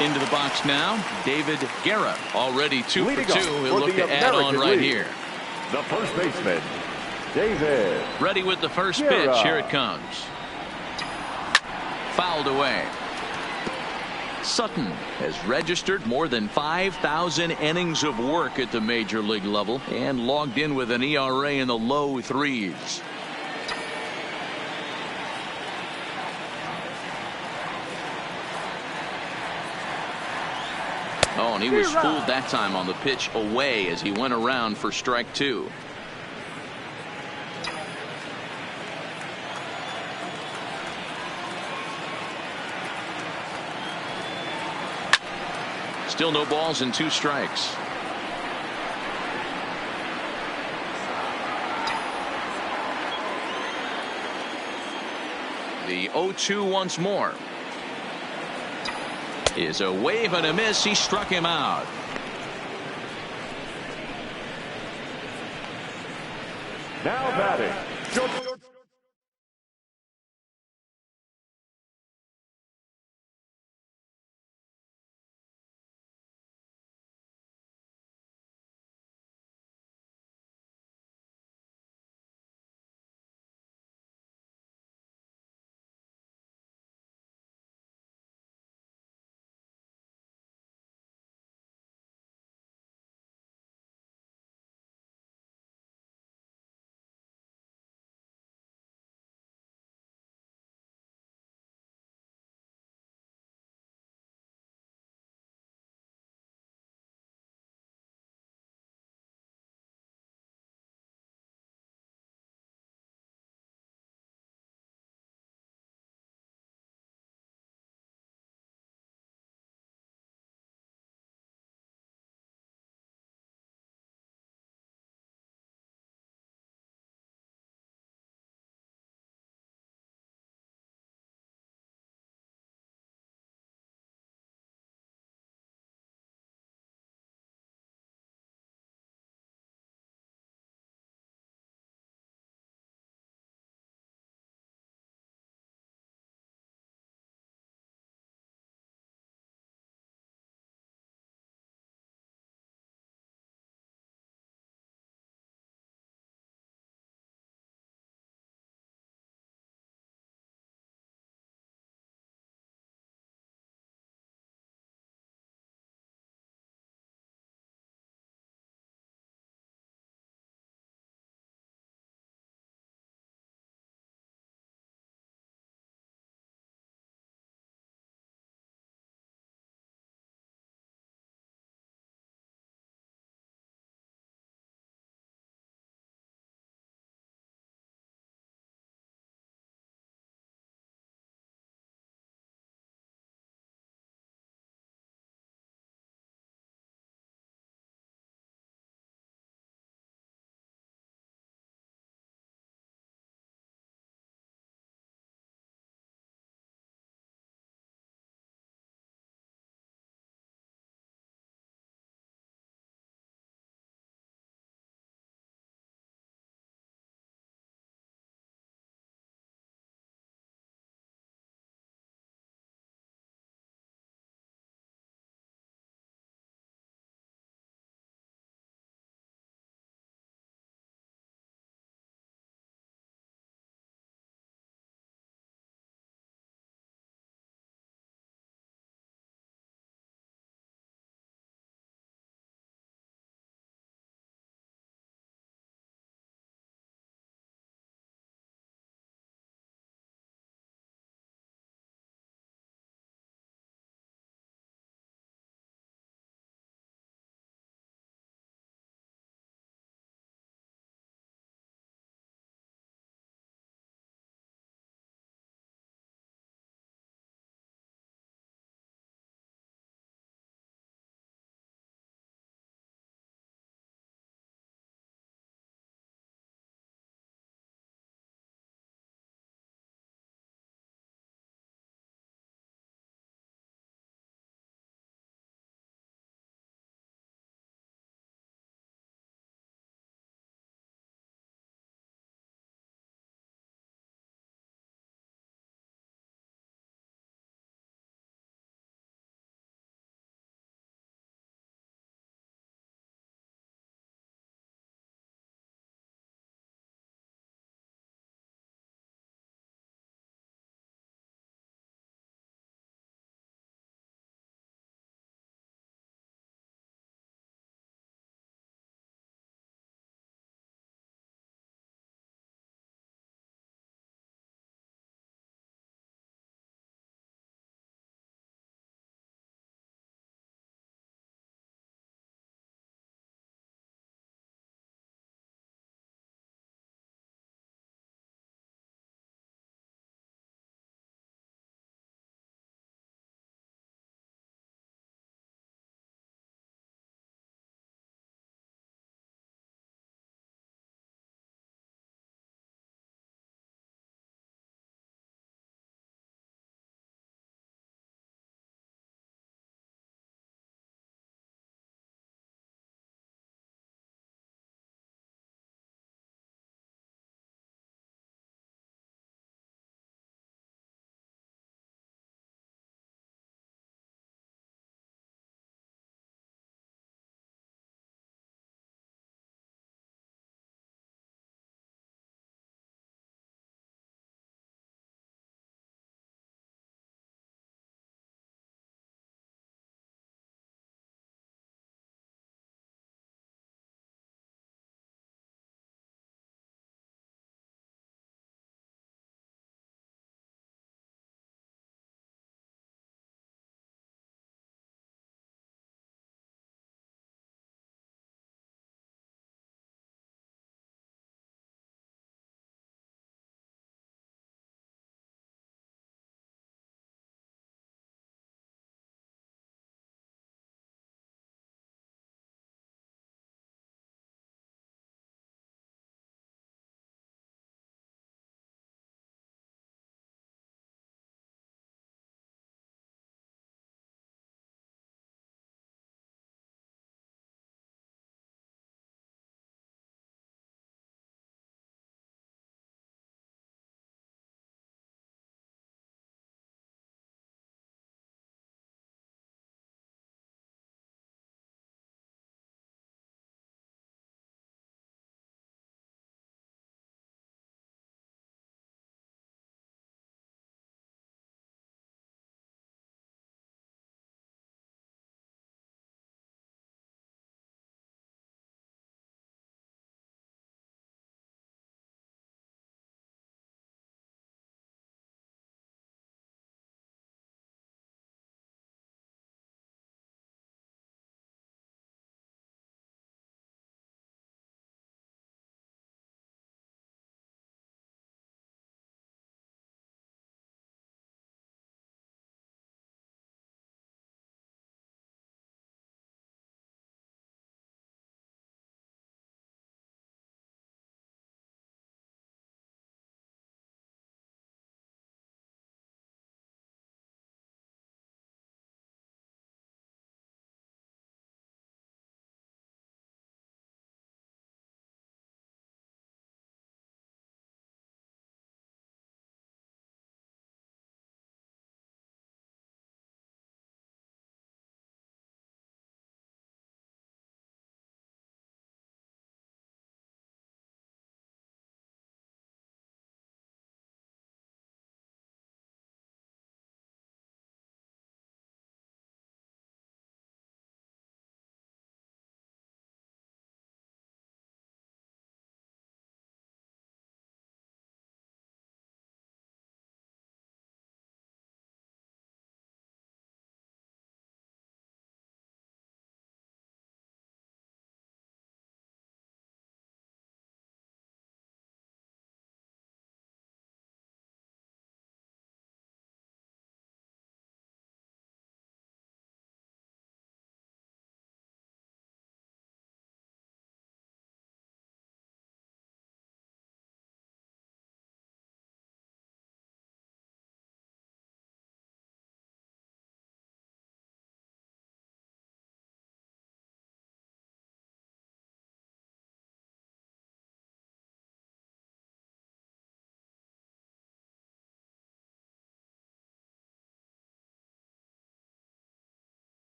Into the box now, David Guerra, already 2 for 2. Leading off He'll for look the to add on American right League, here. the first baseman, David. Ready with the first Guerra. pitch. Here it comes. Fouled away. Sutton has registered more than 5,000 innings of work at the major league level and logged in with an ERA in the low 3s. Oh, and he was fooled that time on the pitch away as he went around for strike 2. Still no balls and 2 strikes. The 0-2 once more. Is a wave and a miss. He struck him out. Now batting,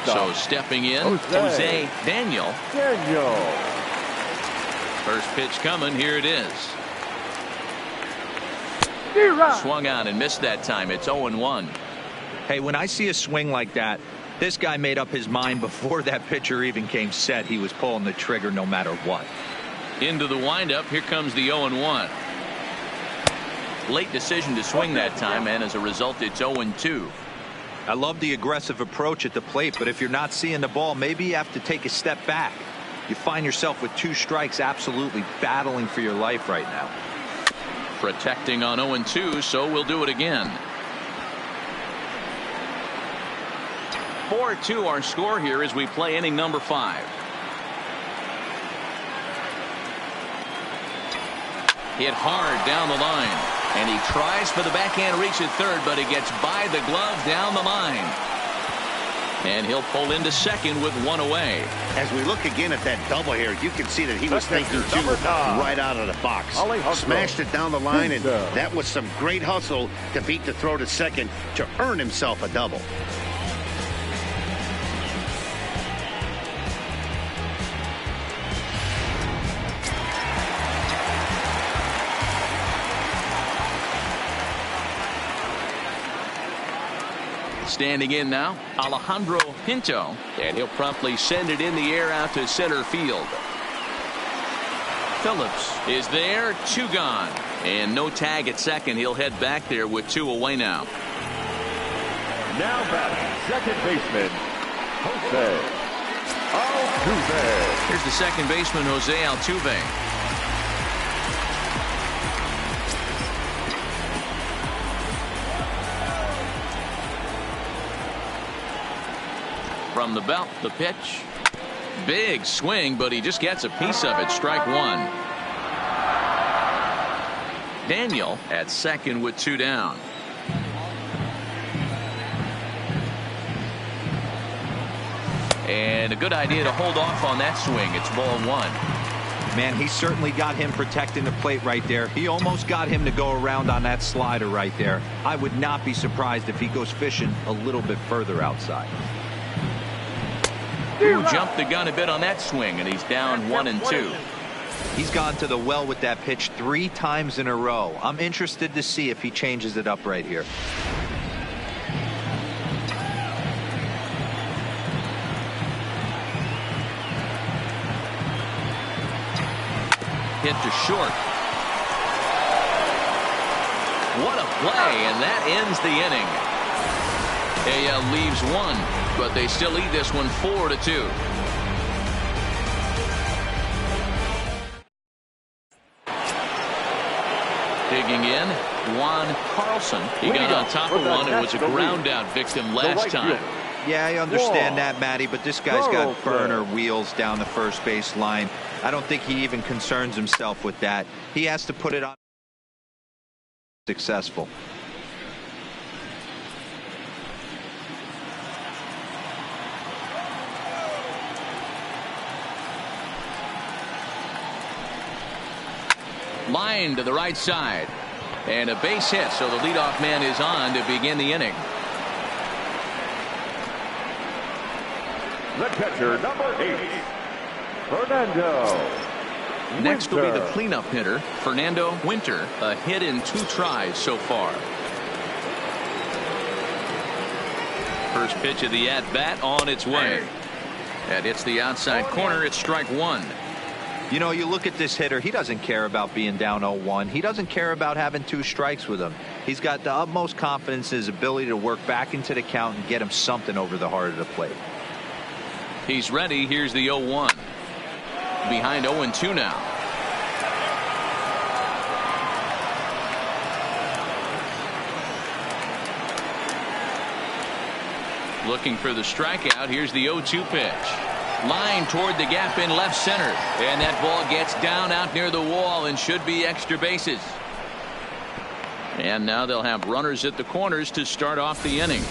So stepping in, Jose Daniel. First pitch coming. Here it is. Swung on and missed that time. It's 0-1. Hey, when I see a swing like that, this guy made up his mind before that pitcher even came set. He was pulling the trigger no matter what. Into the windup. Here comes the 0-1. Late decision to swing that time, and as a result, it's 0-2. I love the aggressive approach at the plate, but if you're not seeing the ball, maybe you have to take a step back. You find yourself with 2 strikes, absolutely battling for your life right now. Protecting on 0-2, so we'll do it again. 4-2 our score here as we play inning number 5. Hit hard down the line. And he tries for the backhand reach at third, but he gets by the glove down the line. And he'll pull into second with 1 away. As we look again at that double here, you can see that he was thinking too right out of the box. Smashed it down the line, and that was some great hustle to beat the throw to second to earn himself a double. Standing in now, Alejandro Pinto, and he'll promptly send it in the air out to center field. Phillips is there, 2 gone, and no tag at second. He'll head back there with 2 away now. Now batting, second baseman, Jose Altuve. Here's the second baseman, Jose Altuve. From the belt, the pitch. Big swing, but he just gets a piece of it. Strike 1. Daniel at second with 2 down. And a good idea to hold off on that swing. It's ball 1. Man, he certainly got him protecting the plate right there. He almost got him to go around on that slider right there. I would not be surprised if he goes fishing a little bit further outside. Who jumped the gun a bit on that swing, and he's down 1-2. He's gone to the well with that pitch 3 times in a row. I'm interested to see if he changes it up right here. Hit to short. What a play, and that ends the inning. AL leaves 1, but they still lead this one 4-2. Digging in, Juan Carlson. He got on top of one and was a ground out victim last time. Yeah, I understand that, Matty, but this guy's got burner wheels down the first base line. I don't think he even concerns himself with that. He has to put it on successful. Line to the right side. And a base hit, so the leadoff man is on to begin the inning. The catcher, number 8, Fernando. Next will be the cleanup hitter, Fernando Winter. A hit in 2 tries so far. First pitch of the at-bat on its way. And it's the outside corner. It's strike 1. You know, you look at this hitter, he doesn't care about being down 0-1. He doesn't care about having 2 strikes with him. He's got the utmost confidence in his ability to work back into the count and get him something over the heart of the plate. He's ready. Here's the 0-1. Behind 0-2 now. Looking for the strikeout. Here's the 0-2 pitch. Line toward the gap in left center. And that ball gets down out near the wall and should be extra bases. And now they'll have runners at the corners to start off the inning.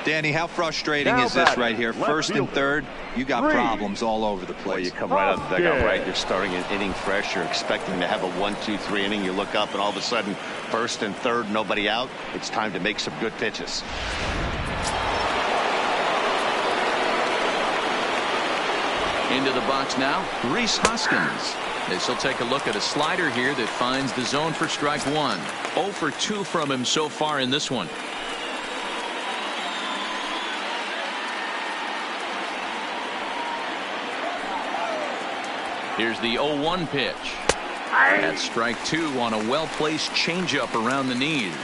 Danny, how frustrating is this right here? First and third, you got problems all over the place. Well, you come right out of the dugout, right? You're starting an inning fresh. You're expecting to have a 1-2-3 inning. You look up, and all of a sudden, first and third, nobody out. It's time to make some good pitches. Into the box now, Rhys Hoskins. As he'll take a look at a slider here that finds the zone for strike one. 0 for 2 from him so far in this one. Here's the 0-1 pitch. That's strike two on a well-placed changeup around the knees.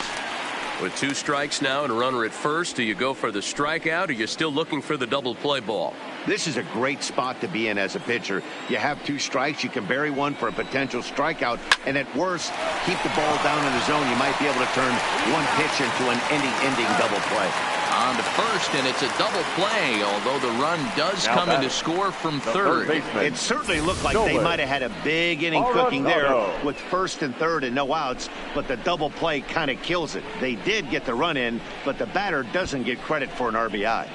With 2 strikes now and a runner at first, do you go for the strikeout or you're still looking for the double play ball? This is a great spot to be in as a pitcher. You have 2 strikes. You can bury one for a potential strikeout. And at worst, keep the ball down in the zone. You might be able to turn one pitch into an ending double play. On to first, and it's a double play, although the run does come in to score from third. It certainly looked like they might have had a big inning cooking there with first and third and no outs, but the double play kind of kills it. They did get the run in, but the batter doesn't get credit for an RBI.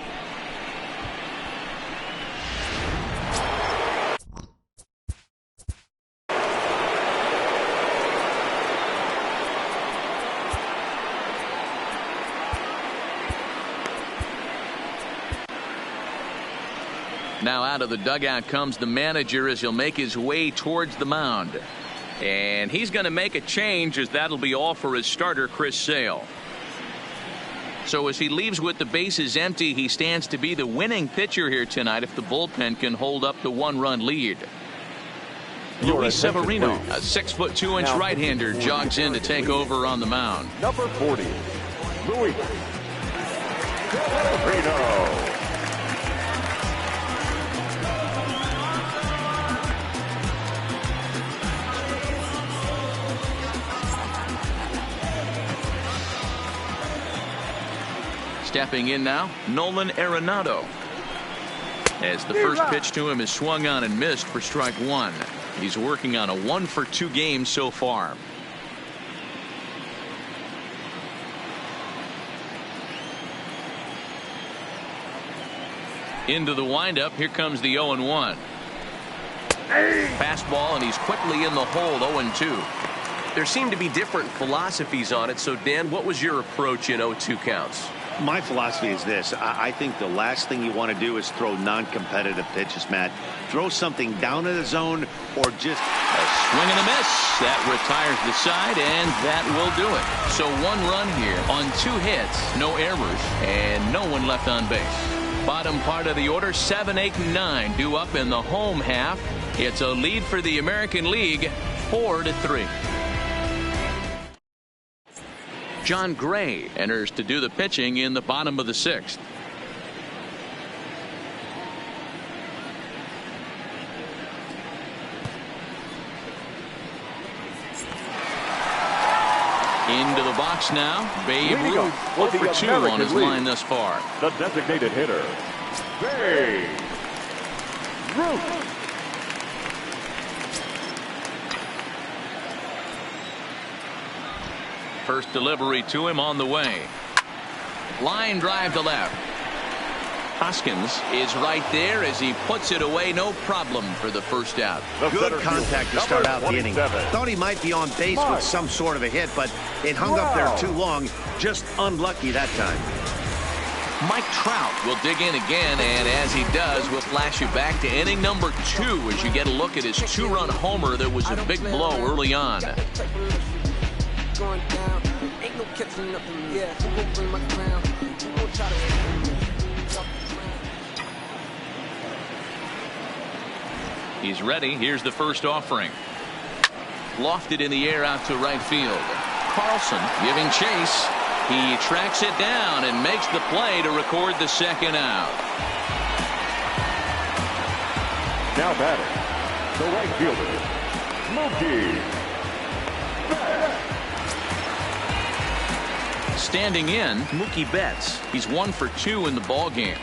Now out of the dugout comes the manager as he'll make his way towards the mound. And he's going to make a change, as that'll be all for his starter, Chris Sale. So as he leaves with the bases empty, he stands to be the winning pitcher here tonight if the bullpen can hold up the 1-run lead. Luis Severino, a 6'2" right-hander, jogs in to take over on the mound. Number 40, Luis Severino. Stepping in now, Nolan Arenado. As the first pitch to him is swung on and missed for strike one. He's working on a 1 for 2 game so far. Into the windup, here comes the 0-1. Fastball, and he's quickly in the hole. 0-2. There seem to be different philosophies on it. So, Dan, what was your approach in 0-2 counts? My philosophy is this. I think the last thing you want to do is throw non-competitive pitches, Matt. Throw something down in the zone or just a swing and a miss. That retires the side, and that will do it. So 1 run here on 2 hits, no errors, and no one left on base. Bottom part of the order, 7, 8, and 9 due up in the home half. It's a lead for the American League, 4-3. John Gray enters to do the pitching in the bottom of the 6th. Into the box now. Babe Ruth 0 for 2 on his line thus far. The designated hitter, Babe Ruth. First delivery to him on the way. Line drive to left. Hoskins is right there as he puts it away. No problem for the first out. Good contact to start out the inning. Thought he might be on base with some sort of a hit, but it hung up there too long. Just unlucky that time. Mike Trout will dig in again, and as he does, we'll flash you back to inning number 2 as you get a look at his 2-run homer that was a big blow early on. Going down, ain't no catching up. Yeah, who gon' bring my crown? Who gon' try to? He's ready. Here's the first offering. Lofted in the air out to right field. Carlson giving chase. He tracks it down and makes the play to acord the second out. Now batting, the right fielder, Mookie. Standing in, Mookie Betts. He's 1 for 2 in the ball game.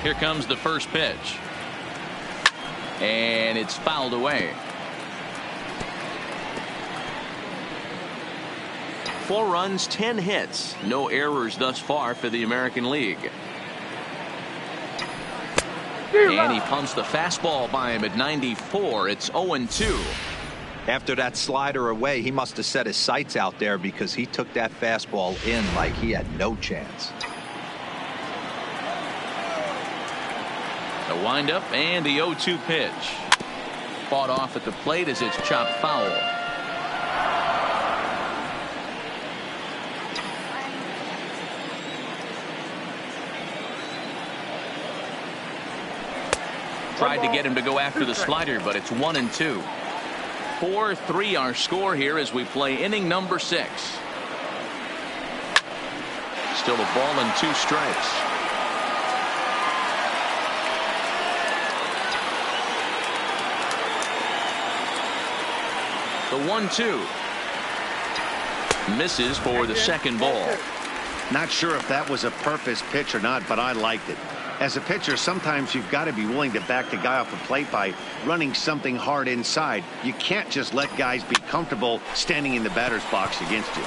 Here comes the first pitch. And it's fouled away. 4 runs, 10 hits. No errors thus far for the American League. And he punts the fastball by him at 94. It's 0-2. After that slider away, he must have set his sights out there because he took that fastball in like he had no chance. The windup and the 0-2 pitch. Fought off at the plate as it's chopped foul. Tried to get him to go after the slider, but it's 1-2. 4-3 our score here as we play inning number 6. Still a ball and 2 strikes. The 1-2 misses for the second ball. Not sure if that was a purpose pitch or not, but I liked it. As a pitcher, sometimes you've got to be willing to back the guy off the plate by running something hard inside. You can't just let guys be comfortable standing in the batter's box against you.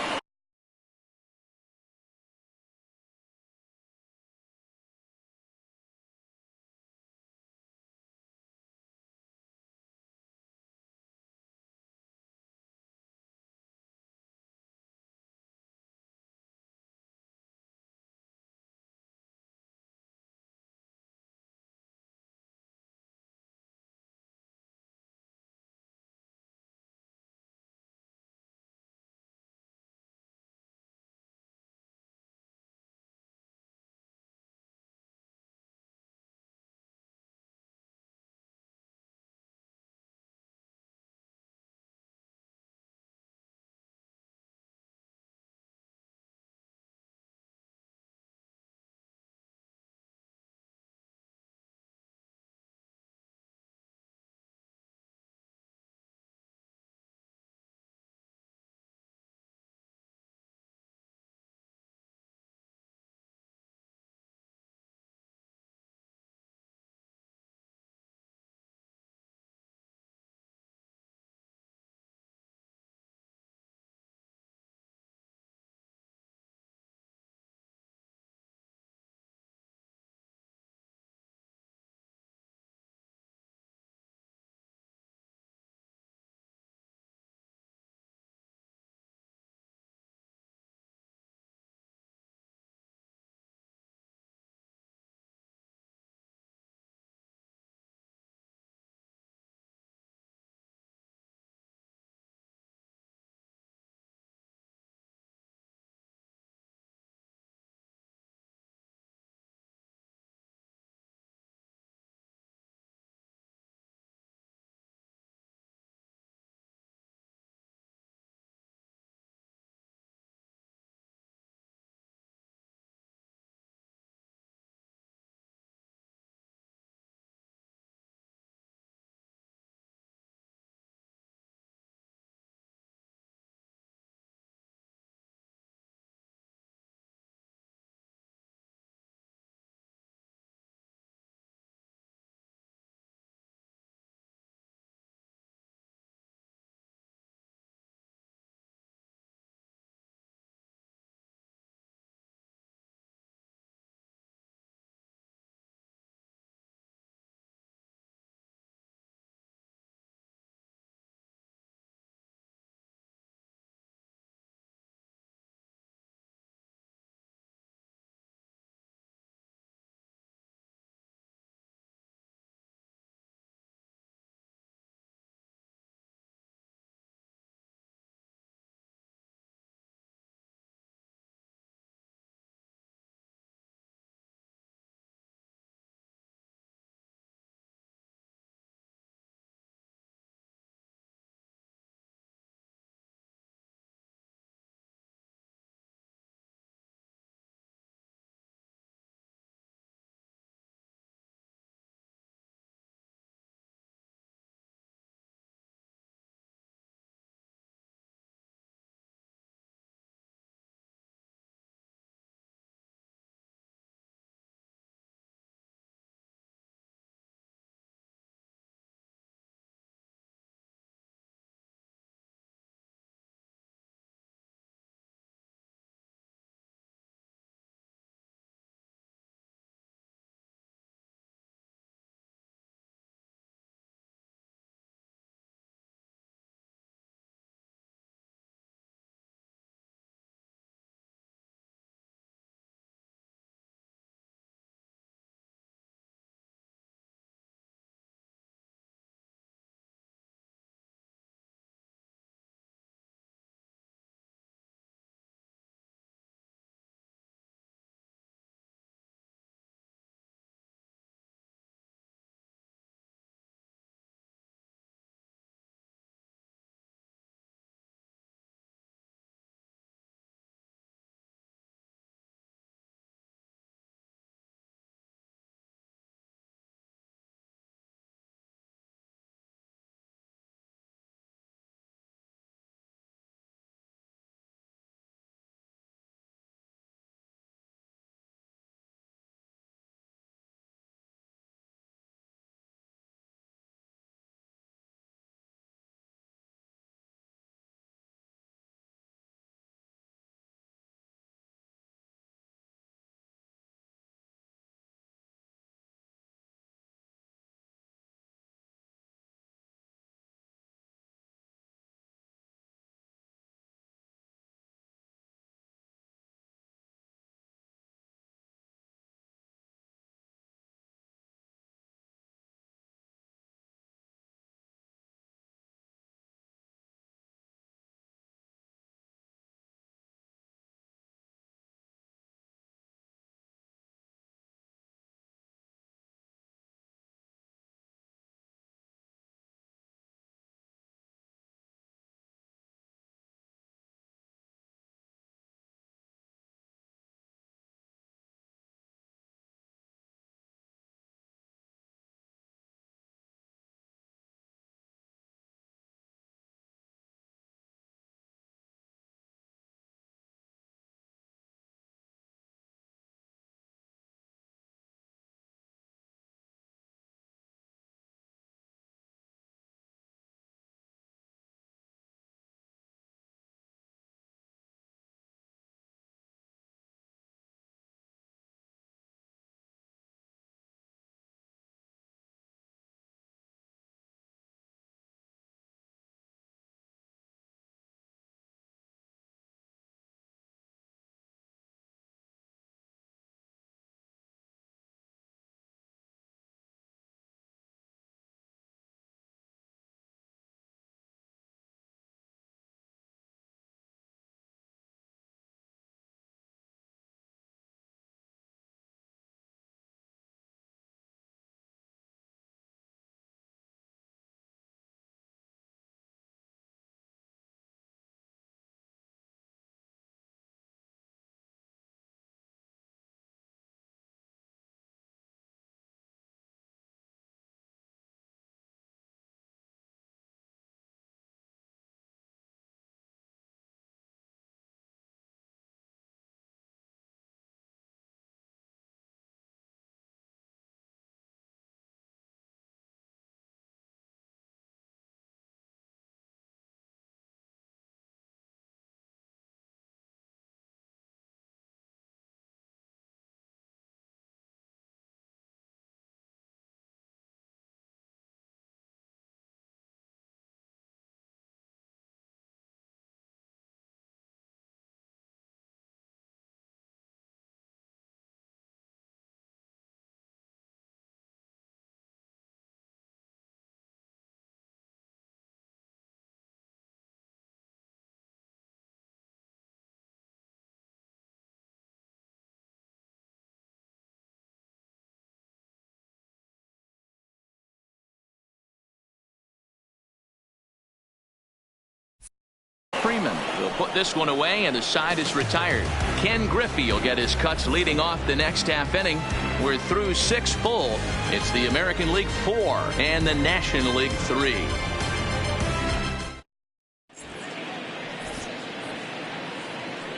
Freeman will put this one away, and the side is retired. Ken Griffey will get his cuts leading off the next half inning. We're through 6 full. It's the American League 4 and the National League 3.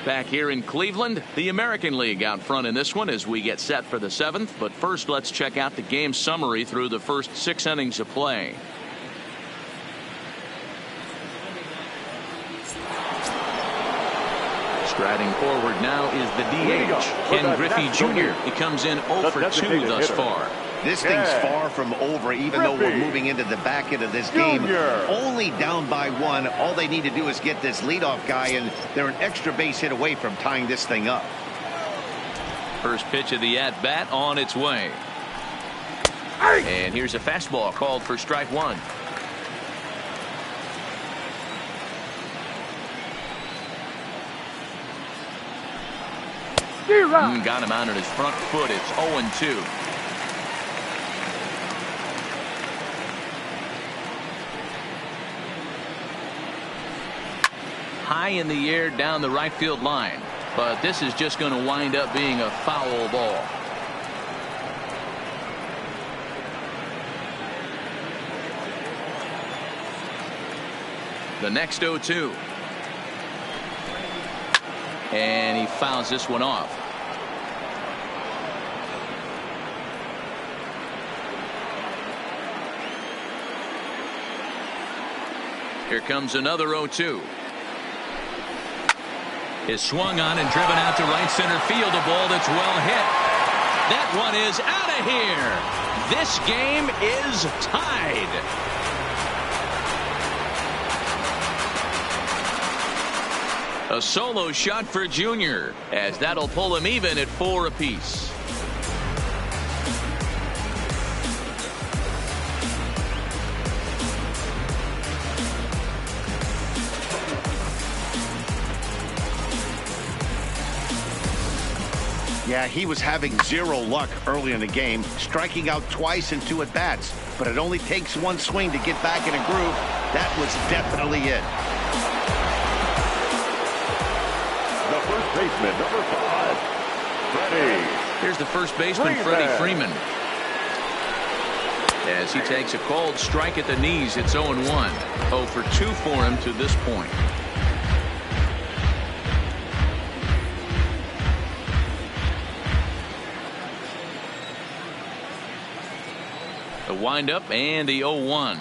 Back here in Cleveland, the American League out front in this one as we get set for the 7th. But first, let's check out the game summary through the first 6 innings of play. Striding forward now is the DH, Ken Griffey Jr. He comes in 0 for 2 thus far. This thing's far from over, even though we're moving into the back end of this game. Only down by 1. All they need to do is get this leadoff guy, and they're an extra base hit away from tying this thing up. First pitch of the at-bat on its way. And here's a fastball called for strike 1. Got him out on his front foot. It's 0-2. High in the air down the right field line, but this is just going to wind up being a foul ball. The next 0-2. And he fouls this one off. Here comes another 0-2. Is swung on and driven out to right center field. A ball that's well hit. That one is out of here. This game is tied. A solo shot for Junior, as that'll pull him even at 4 apiece. Yeah, he was having 0 luck early in the game, striking out twice in 2 at-bats. But it only takes 1 swing to get back in a groove. That was definitely it. The first baseman, number 5, Freddie. Here's the first baseman, Freddie Freeman. As he takes a cold strike at the knees, it's 0-1. 0 for 2 for him to this point. The windup and the 0-1.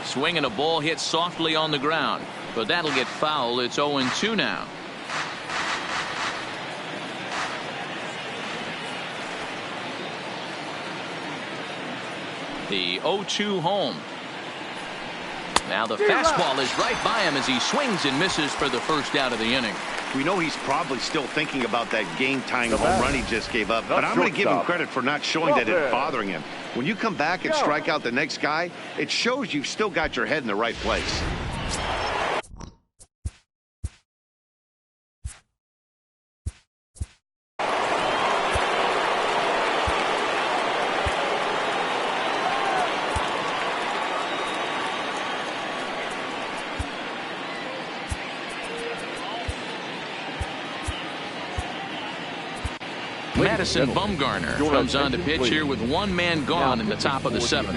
Swing and a ball hit softly on the ground, but that'll get foul. It's 0-2 now. The 0-2 home. Now the fastball is right by him as he swings and misses for the first out of the inning. We know he's probably still thinking about that game-tying home run he just gave up, but I'm going to give him credit for not showing that it's bothering him. When you come back and strike out the next guy, it shows you've still got your head in the right place. Madison Bumgarner comes on to pitch here with 1 man gone in the top of the 7th.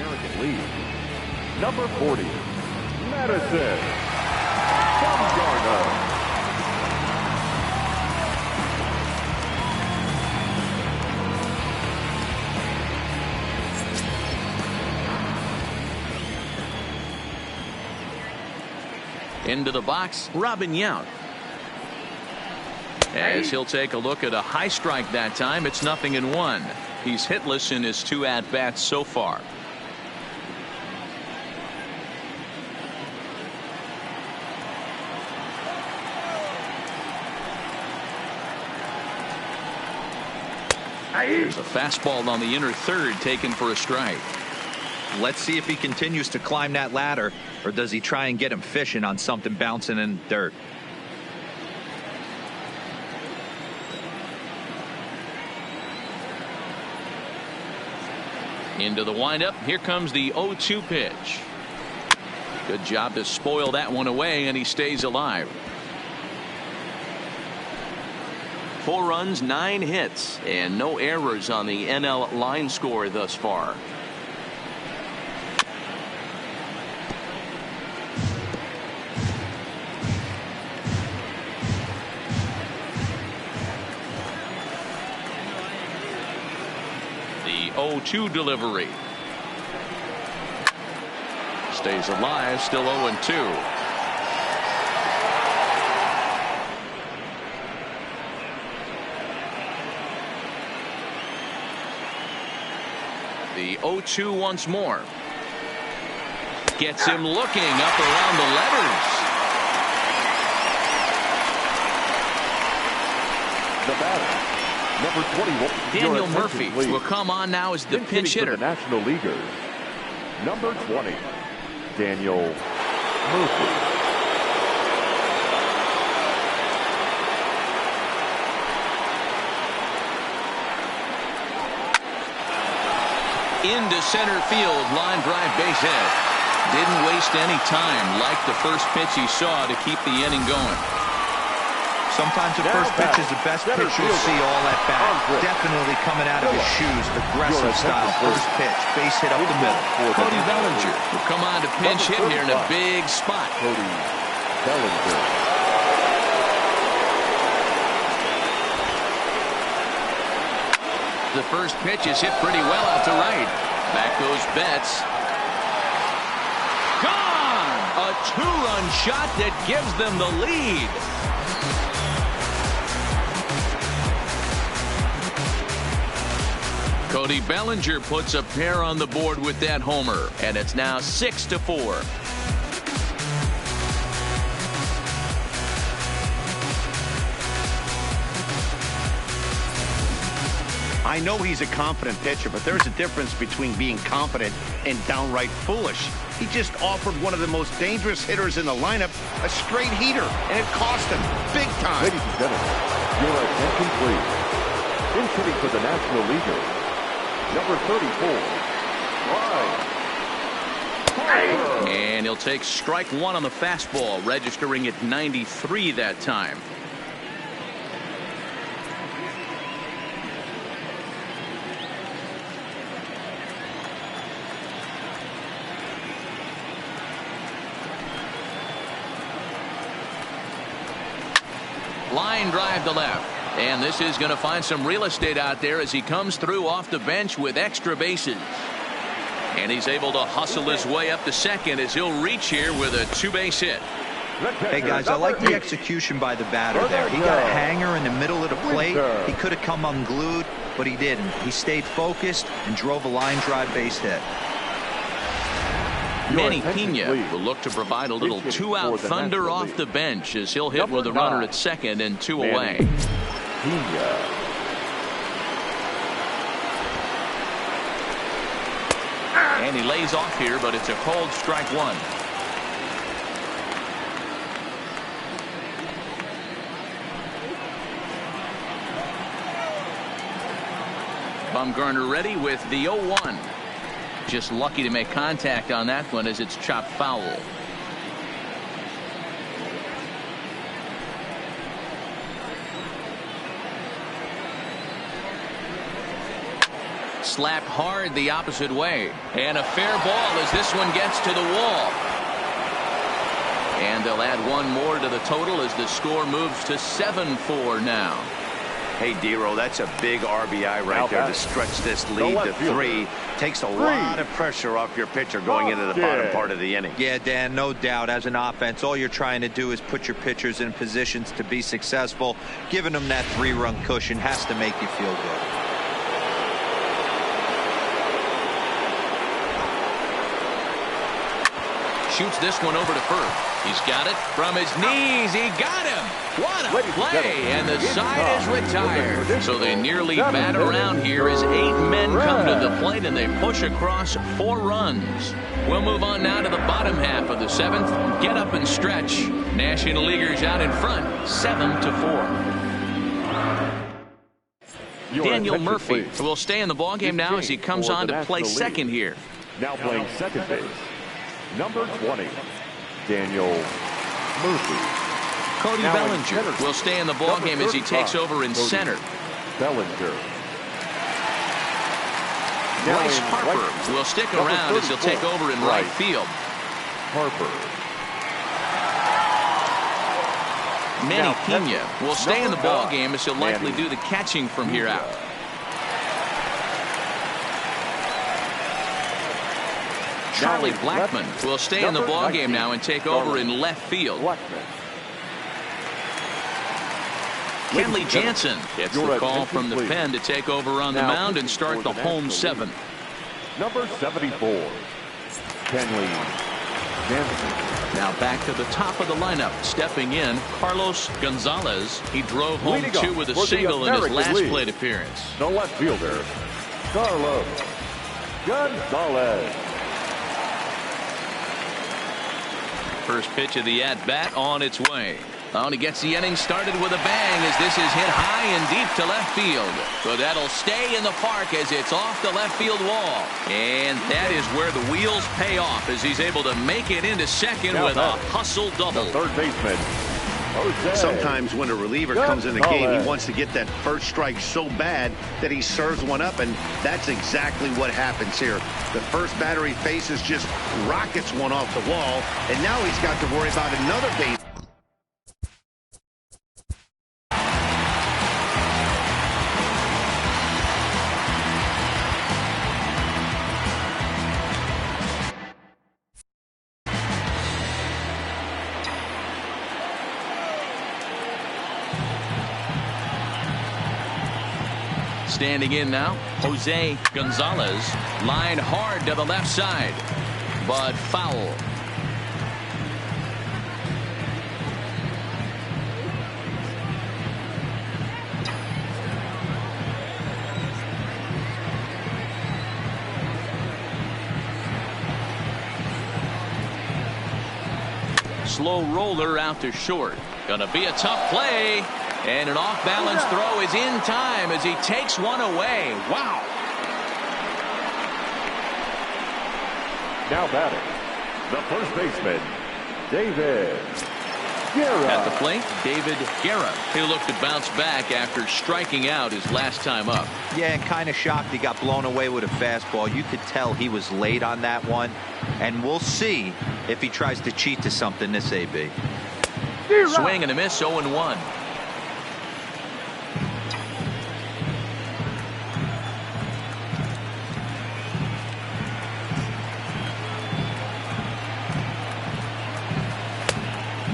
Number 40, Madison Bumgarner. Into the box, Robin Yount. As he'll take a look at a high strike that time. It's 0-1. He's hitless in his 2 at-bats so far. There's a fastball on the inner third taken for a strike. Let's see if he continues to climb that ladder, or does he try and get him fishing on something bouncing in the dirt. Into the windup. Here comes the 0-2 pitch. Good job to spoil that one away, and he stays alive. 4 runs, 9 hits, and no errors on the NL line score thus far. The 0-2 delivery. Stays alive, still 0-2. The 0-2 once more. Gets him looking up around the letters. The batter, number 21. Daniel Murphy will come on now as the pinch hitter. The National Leaguers, number 20, Daniel Murphy. Into center field, line drive, base hit. Didn't waste any time, like the first pitch he saw, to keep the inning going. Sometimes the first pitch is the best pitch you'll see all at bat. Definitely coming out of his shoes, aggressive style. First pitch, base hit up the middle. Cody Bellinger will come on to pinch hit here in a big spot. Cody Bellinger. The first pitch is hit pretty well out to right. Back goes Betts. Gone! A 2-run shot that gives them the lead. Cody Bellinger puts a pair on the board with that homer, and it's now 6-4. I know he's a confident pitcher, but there's a difference between being confident and downright foolish. He just offered one of the most dangerous hitters in the lineup a straight heater, and it cost him big time. Ladies and gentlemen, your attention please. Inputting for the National Leaguers, number 34, and he'll take strike 1 on the fastball, registering at 93 that time. Line drive to left, and this is going to find some real estate out there as he comes through off the bench with extra bases. And he's able to hustle his way up to second as he'll reach here with a 2-base hit. Hey guys, I like the execution by the batter there. He got a hanger in the middle of the plate. He could have come unglued, but he didn't. He stayed focused and drove a line drive base hit. Manny Pena will look to provide a little 2-out thunder off the bench as he'll hit with a runner at second and 2 away. And he lays off here, but it's a cold strike 1. Bumgarner ready with the 0-1. Just lucky to make contact on that one as it's chopped foul. Slapped hard the opposite way, and a fair ball as this one gets to the wall. And they'll add 1 more to the total as the score moves to 7-4 now. Hey, D-Row, that's a big RBI right there to stretch this lead to 3. Takes a lot of pressure off your pitcher going into the bottom part of the inning. Yeah, Dan, no doubt. As an offense, all you're trying to do is put your pitchers in positions to be successful. Giving them that 3-run cushion has to make you feel good. Shoots this one over to first. He's got it from his knees. He got him. What a play. And the side is retired. So they nearly bat around here as 8 men come to the plate and they push across 4 runs. We'll move on now to the bottom half of the 7th. Get up and stretch. National Leaguers out in front, 7-4. Daniel Murphy will stay in the ballgame now as he comes on to play second here. Now playing second base, Number 20, Daniel Murphy. Cody Now in Bellinger center. will stay in the ball Number game as he 35, takes over in Cody center. Bellinger. Now Bryce in Harper right, will stick number around as he'll take 34, over in right field. Harper. Manny Now, Pena will stay in the number ball 9, game as he'll likely Manny do the catching from here out. Charlie Now in Blackman left, will stay in the number ball game 19, now and take over Charlie in left field. Blackman. Kenley Jansen gets your the call attention, from the please. pen to take over on the Now mound and pitching start for the home National seventh. League, Number 74, Kenley Jansen. Now back to the top of the lineup. Stepping in, Carlos Gonzalez. He drove home Leading two off with a for the single in his American last League, plate appearance. The left fielder, Carlos Gonzalez. First pitch of the at-bat on its way. Oh, and he gets the inning started with a bang as this is hit high and deep to left field. But that'll stay in the park as it's off the left field wall. And that is where the wheels pay off as he's able to make it into second Now with a hustle double. The third baseman, Jose. Sometimes when a reliever comes in the game, he wants to get that first strike so bad that he serves one up, and that's exactly what happens here. The first batter he faces just rockets one off the wall, and now he's got to worry about another base. Standing in now, Jose Gonzalez. Line hard to the left side, but foul. Slow roller out to short. Gonna be a tough play. And an off-balance throw is in time as he takes one away. Wow. Now batting, the first baseman, David Guerra. At the plate, David Guerra. He'll look to bounce back after striking out his last time up. Yeah, and kind of shocked he got blown away with a fastball. You could tell he was late on that one. And we'll see if he tries to cheat to something this AB. Swing and a miss, 0-1.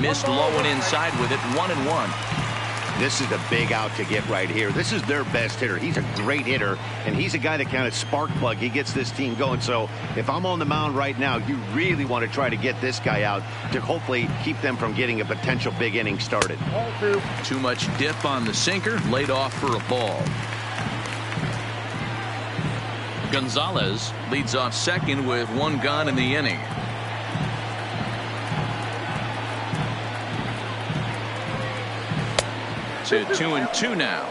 Missed low and inside with it, 1-1. This is the big out to get right here. This is their best hitter. He's a great hitter, and he's a guy that kind of spark plug. He gets this team going. So if I'm on the mound right now, you really want to try to get this guy out to hopefully keep them from getting a potential big inning started. Too much dip on the sinker, laid off for a ball. Gonzalez leads off second with one gone in the inning. To 2-2 now.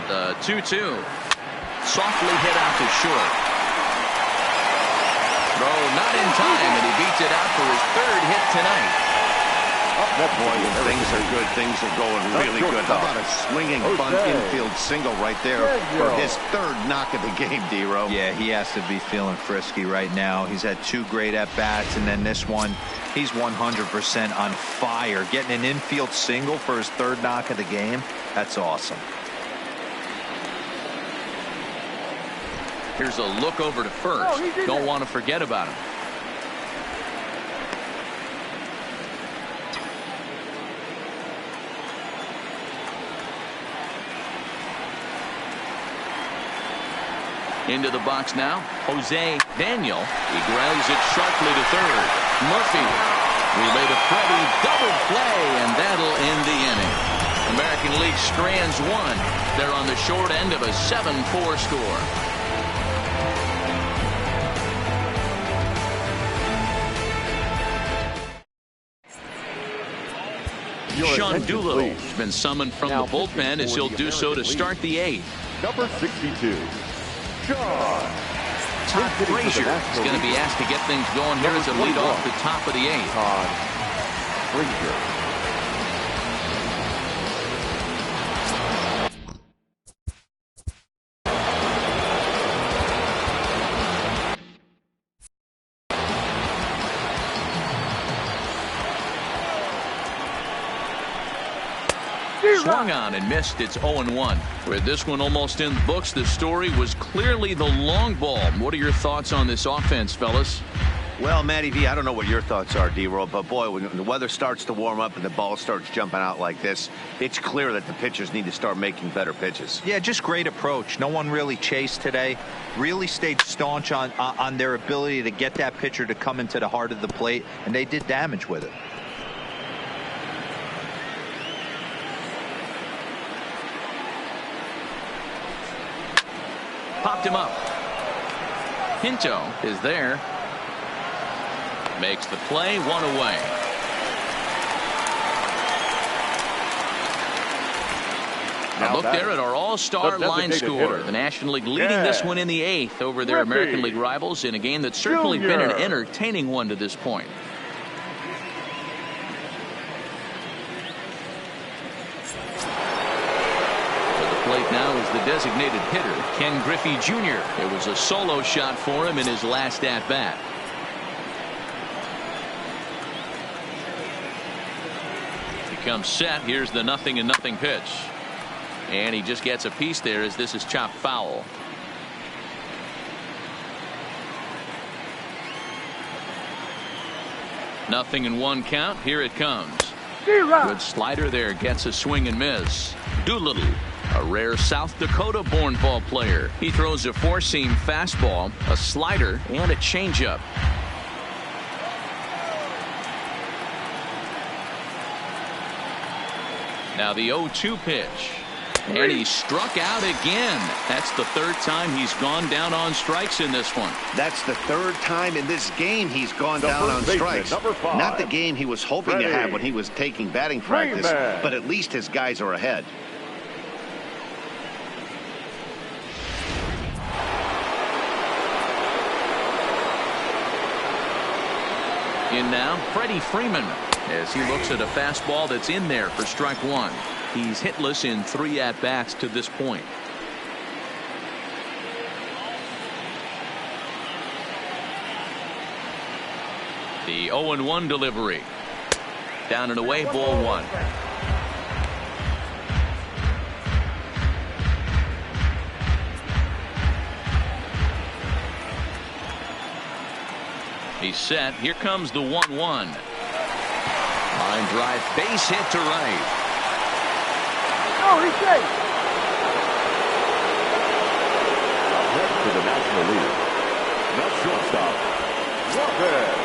The 2-2. Softly hit out to short. Throw not in time, and he beats it out for his third hit tonight. Boy, when things are good, things are going really good. How about a swinging bunt infield single right there for his third knock of the game, D-Row? Yeah, he has to be feeling frisky right now. He's had two great at-bats, and then this one, he's 100% on fire. Getting an infield single for his third knock of the game, that's awesome. Here's a look over to first. Don't want to forget about him. Into the box now, Jose Daniel. He grounds it sharply to third. Murphy relay to Freddie, double play, and that'll end the inning. American League strands one. They're on the short end of a 7-4 score. Sean Doolittle has been summoned from the bullpen as he'll do so to start the 8th. Number 62, Sean. Todd Frazier is going to be asked to get things going here as a lead off the top of the 8th. Todd Frazier. Swung on and missed. It's 0-1. With this one almost in the books, the story was clearly the long ball. What are your thoughts on this offense, fellas? Well, Matty V, I don't know what your thoughts are, D-Roll, but boy, when the weather starts to warm up and the ball starts jumping out like this, it's clear that the pitchers need to start making better pitches. Yeah, just great approach. No one really chased today. Really stayed staunch on their ability to get that pitcher to come into the heart of the plate, and they did damage with it. Popped him up. Pinto is there. Makes the play, 1 away. Now look there at our all-star line score. The National League leading this one in the 8th over their American League rivals in a game that's certainly been an entertaining one to this point. Plate now is the designated hitter, Ken Griffey Jr. It was a solo shot for him in his last at-bat. He comes set. Here's the 0-0 pitch. And he just gets a piece there as this is chopped foul. Nothing in 1 count. Here it comes. Good slider there. Gets a swing and miss. Doolittle, a rare South Dakota-born ball player. He throws a 4-seam fastball, a slider, and a changeup. Now the 0-2 pitch. And he struck out again. That's the 3rd time he's gone down on strikes in this one. That's the 3rd time in this game he's gone down on strikes. Not the game he was hoping to have when he was taking batting practice, but at least his guys are ahead. In now, Freddie Freeman, as he looks at a fastball that's in there for strike 1. He's hitless in 3 at-bats to this point. The 0-1 delivery. Down and away, ball 1. He's set. Here comes the 1-1. Line drive, base hit to right. Oh, he's safe. Next to the National League, the shortstop, Lopez.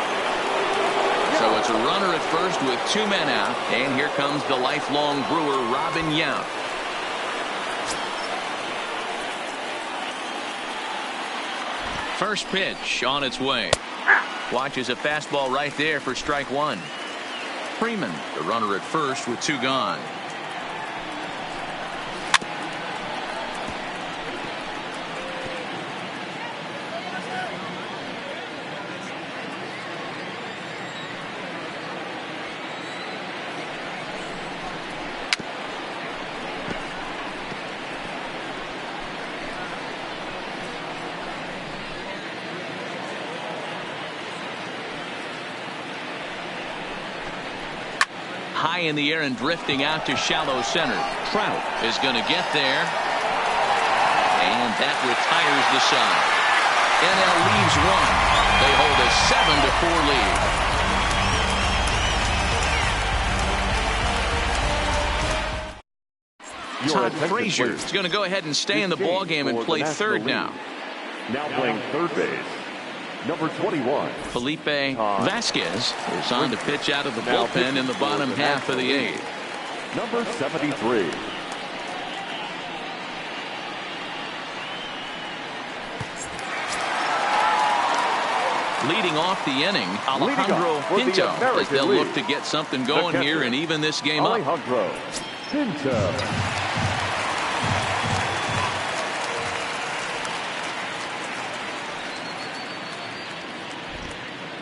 So it's a runner at first with 2 men out, and here comes the lifelong Brewer, Robin Yount. First pitch on its way. Watches a fastball right there for strike 1. Freeman, the runner at first with 2 gone. High in the air and drifting out to shallow center. Trout is going to get there. And that retires the side. NL leaves 1. They hold a 7-4 lead. Todd Frazier is going to go ahead and stay in the ball game and play third now. Now playing third base, number 21. Felipe Vasquez is on to pitch out of the bullpen in the bottom half of the 8th. Number 73. Leading off the inning, Alejandro Pinto, as they'll look to get something going here and even this game up. Alejandro Pinto.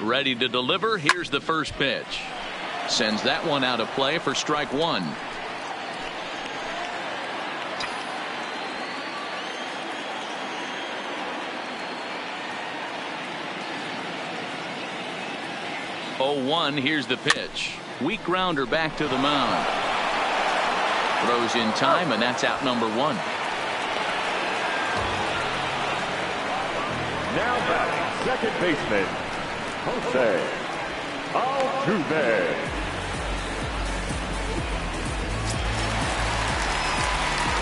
Ready to deliver. Here's the first pitch. Sends that one out of play for strike one. Oh, 1. Here's the pitch. Weak grounder back to the mound. Throws in time, and that's out number 1. Now batting, second baseman, Jose Altuve.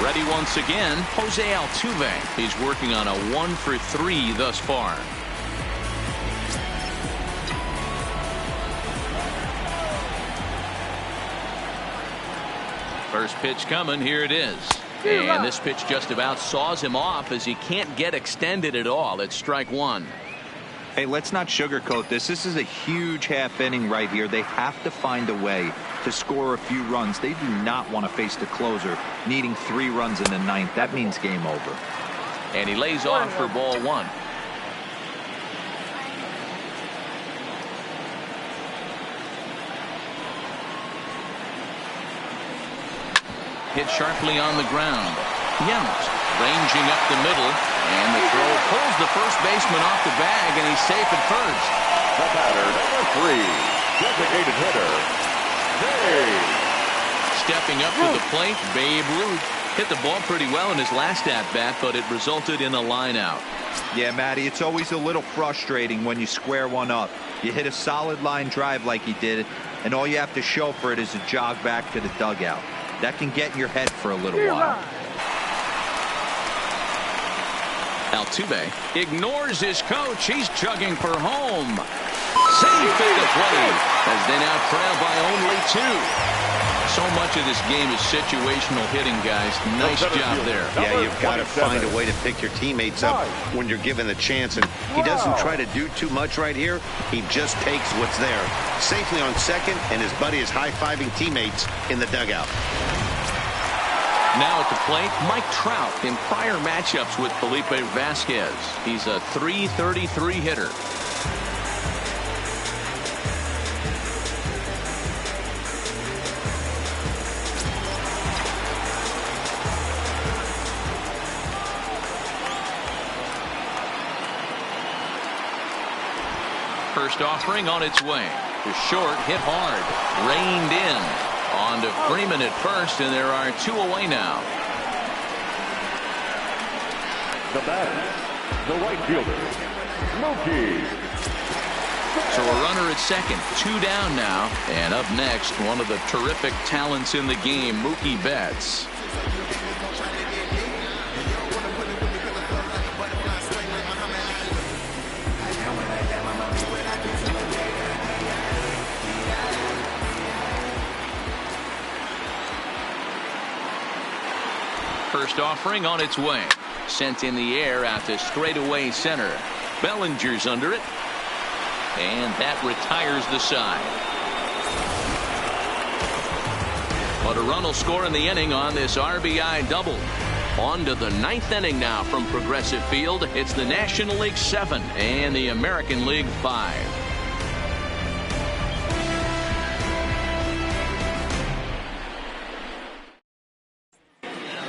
Ready once again, Jose Altuve. He's working on a 1-for-3 thus far. First pitch coming. Here it is. And this pitch just about saws him off as he can't get extended at all. It's strike one. Hey, let's not sugarcoat this. This is a huge half inning right here. They have to find a way to score a few runs. They do not want to face the closer needing 3 runs in the 9th. That means game over. And he lays off for ball 1. Hit sharply on the ground. Yems ranging up the middle, and the throw pulls the first baseman off the bag, and he's safe at first. The batter, number 3, designated hitter, Babe. Stepping up to the plate, Babe Ruth hit the ball pretty well in his last at-bat, but it resulted in a line out. Yeah, Matty, it's always a little frustrating when you square one up. You hit a solid line drive like he did, and all you have to show for it is a jog back to the dugout. That can get in your head for a little while. Altuve ignores his coach. He's chugging for home. Safe at the plate as they now trail by only 2. So much of this game is situational hitting, guys. Nice job there. Yeah, you've got to find a way to pick your teammates up when you're given the chance. And he doesn't try to do too much right here. He just takes what's there. Safely on second, and his buddy is high-fiving teammates in the dugout. Now at the plate, Mike Trout in prior matchups with Felipe Vasquez. He's a .333 hitter. First offering on its way. The short hit hard. Reined in. On to Freeman at first, and there are 2 away now. The batter, the right fielder, Mookie. So a runner at second. 2 down now. And up next, one of the terrific talents in the game, Mookie Betts. First offering on its way. Sent in the air out to straightaway center. Bellinger's under it. And that retires the side. But a run will score in the inning on this RBI double. On to the 9th inning now from Progressive Field. It's the National League 7 and the American League 5.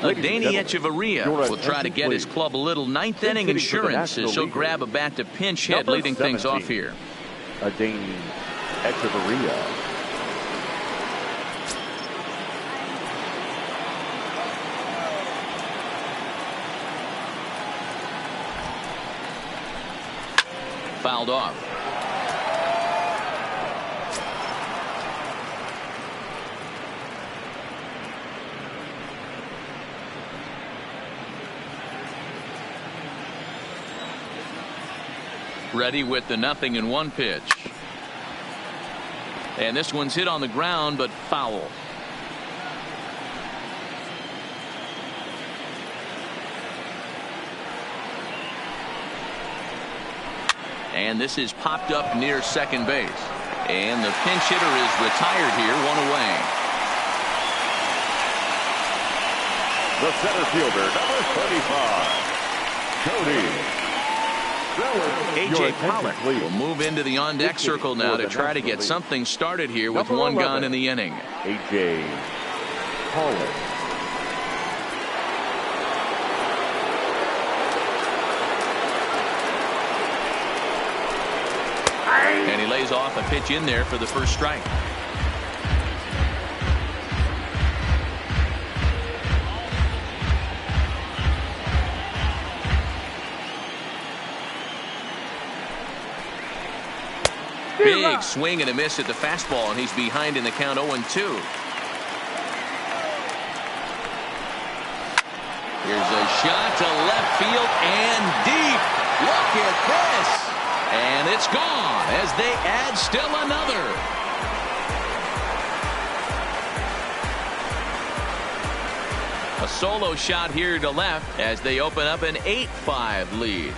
Danny Echeverria will try to get his club a little 9th inning insurance as he'll grab a bat to pinch hit, leading things off here. Danny Echeverria. Fouled off. Ready with the 0-1 pitch. And this one's hit on the ground, but foul. And this is popped up near second base. And the pinch hitter is retired here, one away. The center fielder, number 35, Cody. A.J. Pollock will move into the on-deck circle now to try to get something started here with one gone in the inning. A.J. Pollock. And he lays off a pitch in there for the first strike. Big swing and a miss at the fastball, and he's behind in the count 0-2. Here's a shot to left field and deep. Look at this. And it's gone as they add still another. A solo shot here to left as they open up an 8-5 lead.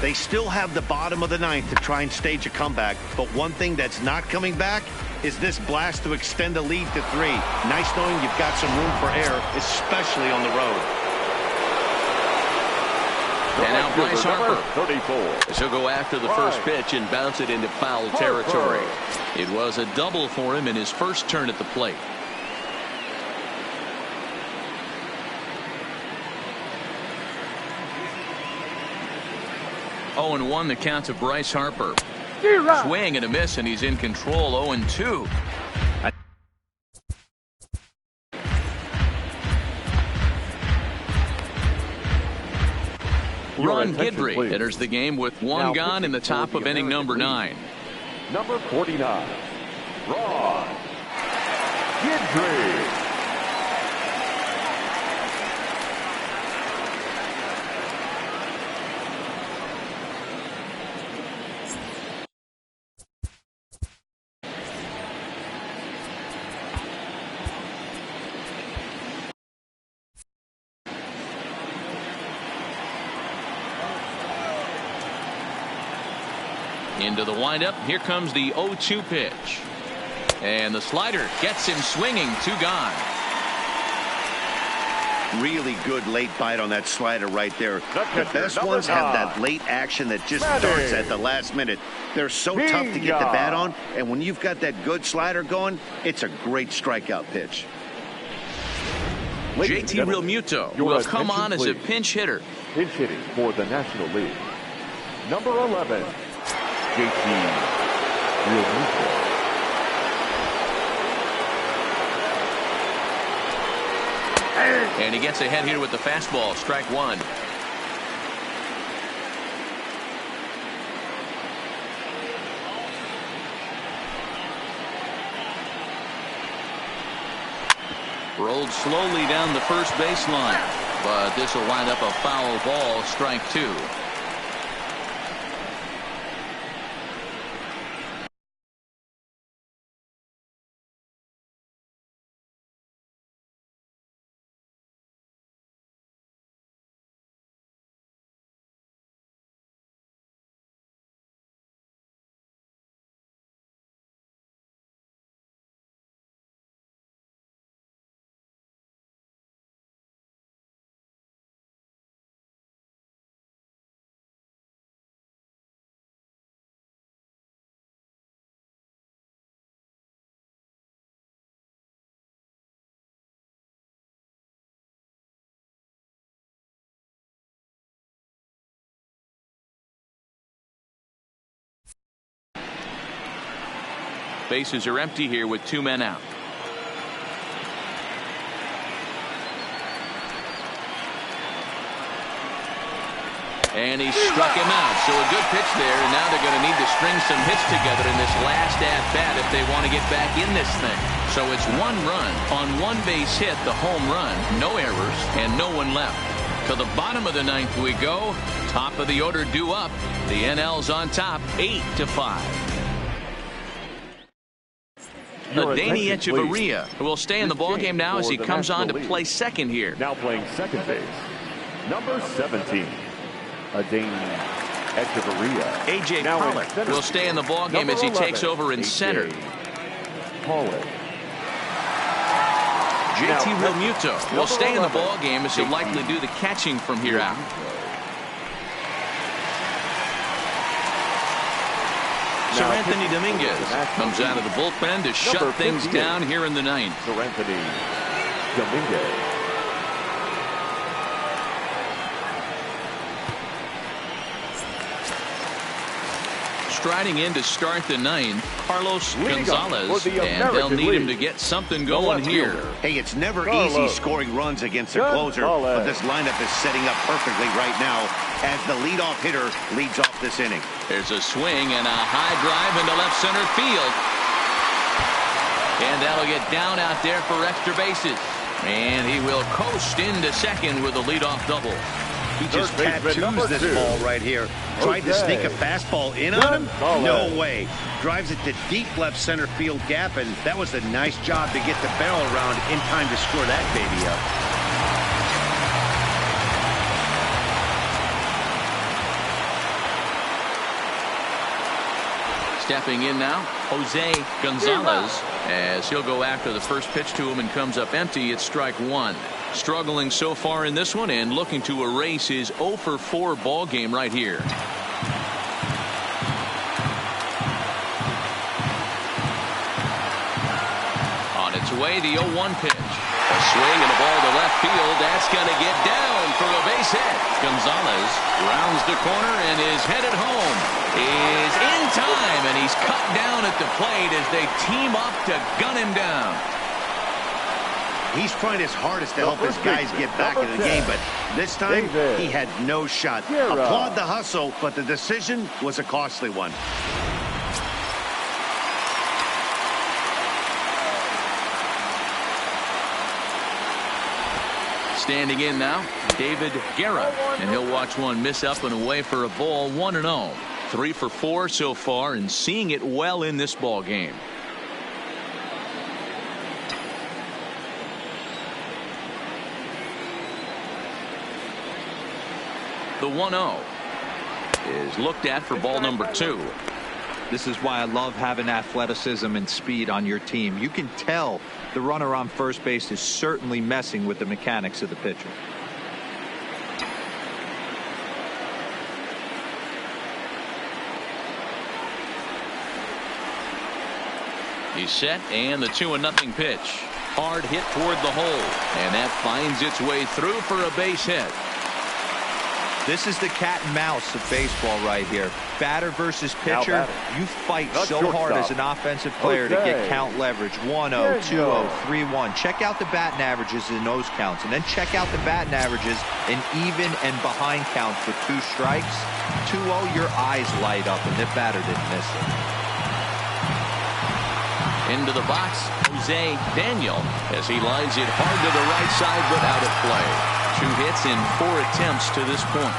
They still have the bottom of the ninth to try and stage a comeback, but one thing that's not coming back is this blast to extend the lead to 3. Nice knowing you've got some room for error, especially on the road. And now Bryce Harper. 34. He'll go after the first pitch and bounce it into foul territory. It was a double for him in his first turn at the plate. Oh, and 1 the count to Bryce Harper. Swing and a miss, and he's in control. 0-2. Ron Guidry enters the game with 1 gone in the top of inning number 9. Number 49, Ron Guidry. Into the windup. Here comes the 0-2 pitch. And the slider gets him swinging. 2 gone. Really good late bite on that slider right there. The best ones have that late action that just starts at the last minute. They're so tough to get the bat on, and when you've got that good slider going, it's a great strikeout pitch. JT Realmuto will come on as a pinch hitter. Pinch hitting for the National League. Number 11, JT Realmuto. And he gets ahead here with the fastball. Strike 1. Rolled slowly down the first baseline, but this will wind up a foul ball. Strike 2. Bases are empty here with 2 men out. And he struck him out. So a good pitch there, and now they're going to need to string some hits together in this last at-bat if they want to get back in this thing. So it's 1 run on 1 base hit, the home run, no errors, and no one left. To the bottom of the 9th we go. Top of the order due up. The NL's on top, 8-5. Danny attention, Echeverria, who will stay in the ballgame now as he comes on to play second here. Now playing second base, number 17, Dane Echeverria. A.J. Pollock will stay in the ballgame as he takes over in center. Pollock. JT Realmuto will stay in the ballgame as he'll likely do the catching from here out. Sir Anthony Dominguez comes out of the bullpen to shut things down here in the ninth. Sir Anthony Dominguez. Striding in to start the ninth, Carlos Gonzalez, and they'll need him to get something going here. Hey, it's never easy scoring runs against a closer, but this lineup is setting up perfectly right now as the leadoff hitter leads off this inning. There's a swing and a high drive into left center field. And that'll get down out there for extra bases. And he will coast into second with a leadoff double. He just tattoos this ball right here. Tried to sneak a fastball in on him? No way. Drives it to deep left center field gap, and that was a nice job to get the barrel around in time to score that baby up. Stepping in now, Jose Gonzalez, as he'll go after the first pitch to him and comes up empty. It's strike one. Struggling so far in this one and looking to erase his 0 for 4 ball game right here. On its way, the 0-1 pitch. A swing and a ball to left field. That's going to get down for a base hit. Gonzalez rounds the corner and is headed home. Is in time, and he's cut down at the plate as they team up to gun him down. He's trying his hardest to help his guys get back in the game, but this time he had no shot. Applaud the hustle, but the decision was a costly one. Standing in now, David Guerra, and he'll watch one miss up and away for a ball. 1-0. 3 for 4 so far, and seeing it well in this ball game. The 1-0 is looked at for ball number 2. This is why I love having athleticism and speed on your team. You can tell the runner on first base is certainly messing with the mechanics of the pitcher. He's set, and the 2-0 pitch. Hard hit toward the hole, and that finds its way through for a base hit. This is the cat and mouse of baseball right here. Batter versus pitcher. You fight so hard as an offensive player to get count leverage. 1-0, 2-0, 3-1. Check out the batting averages in those counts, and then check out the batting averages in even and behind counts for 2 strikes. 2-0, your eyes light up, and the batter didn't miss it. Into the box, Jose Daniel, as he lines it hard to the right side, but out of play. 2 hits in 4 attempts to this point.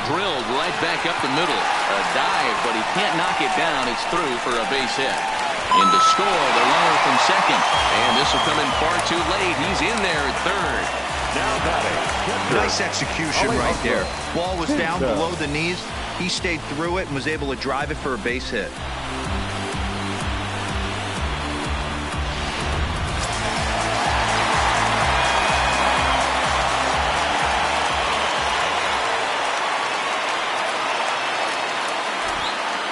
Drilled right back up the middle. A dive, but he can't knock it down. It's through for a base hit. In to score, the runner from second. And this will come in far too late. He's in there at third. Nice execution right there. Ball was down below the knees. He stayed through it and was able to drive it for a base hit.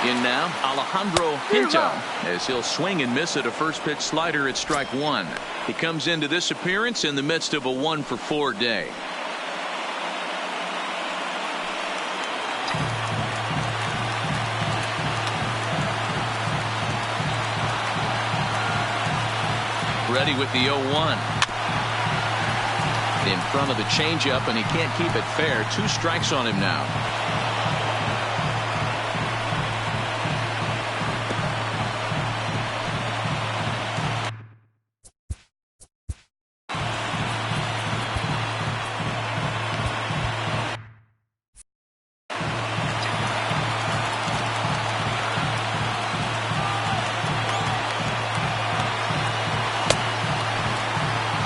In now, Alejandro Pinto, as he'll swing and miss at a first pitch slider at strike 1. He comes into this appearance in the midst of a 1 for 4 day. Ready with the 0-1. In front of the changeup, and he can't keep it fair. 2 strikes on him now.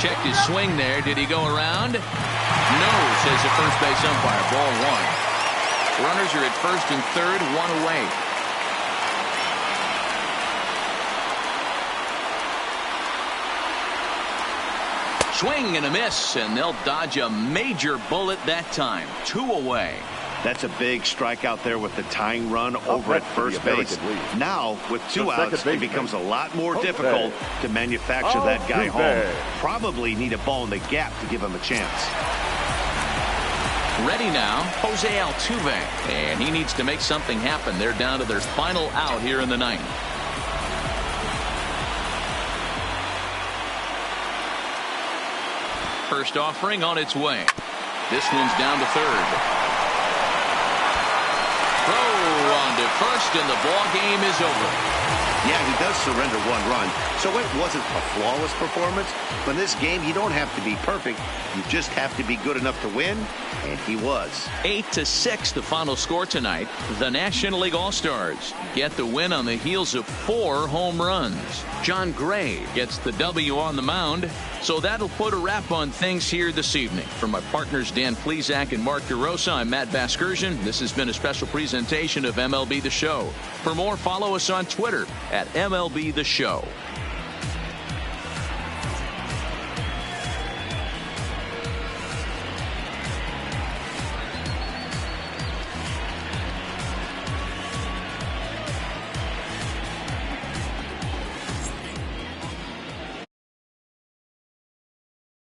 Checked his swing there. Did he go around? No, says the first base umpire. Ball one. Runners are at first and third, one away. Swing and a miss, and they'll dodge a major bullet that time. 2 away. That's a big strikeout there with the tying run over at first base. Now, with 2 outs, it becomes a lot more difficult to manufacture that guy home. Probably need a ball in the gap to give him a chance. Ready now, Jose Altuve. And he needs to make something happen. They're down to their final out here in the ninth. First offering on its way. This one's down to third. Throw on to first, and the ball game is over. Yeah, he does surrender 1 run, so it wasn't a flawless performance. But in this game, you don't have to be perfect. You just have to be good enough to win, and he was. 8-6 the final score tonight. The National League All-Stars get the win on the heels of 4 home runs. John Gray gets the W on the mound. So that'll put a wrap on things here this evening. For my partners Dan Plesac and Mark DeRosa, I'm Matt Vasgersian. This has been a special presentation of MLB The Show. For more, follow us on Twitter at MLB The Show.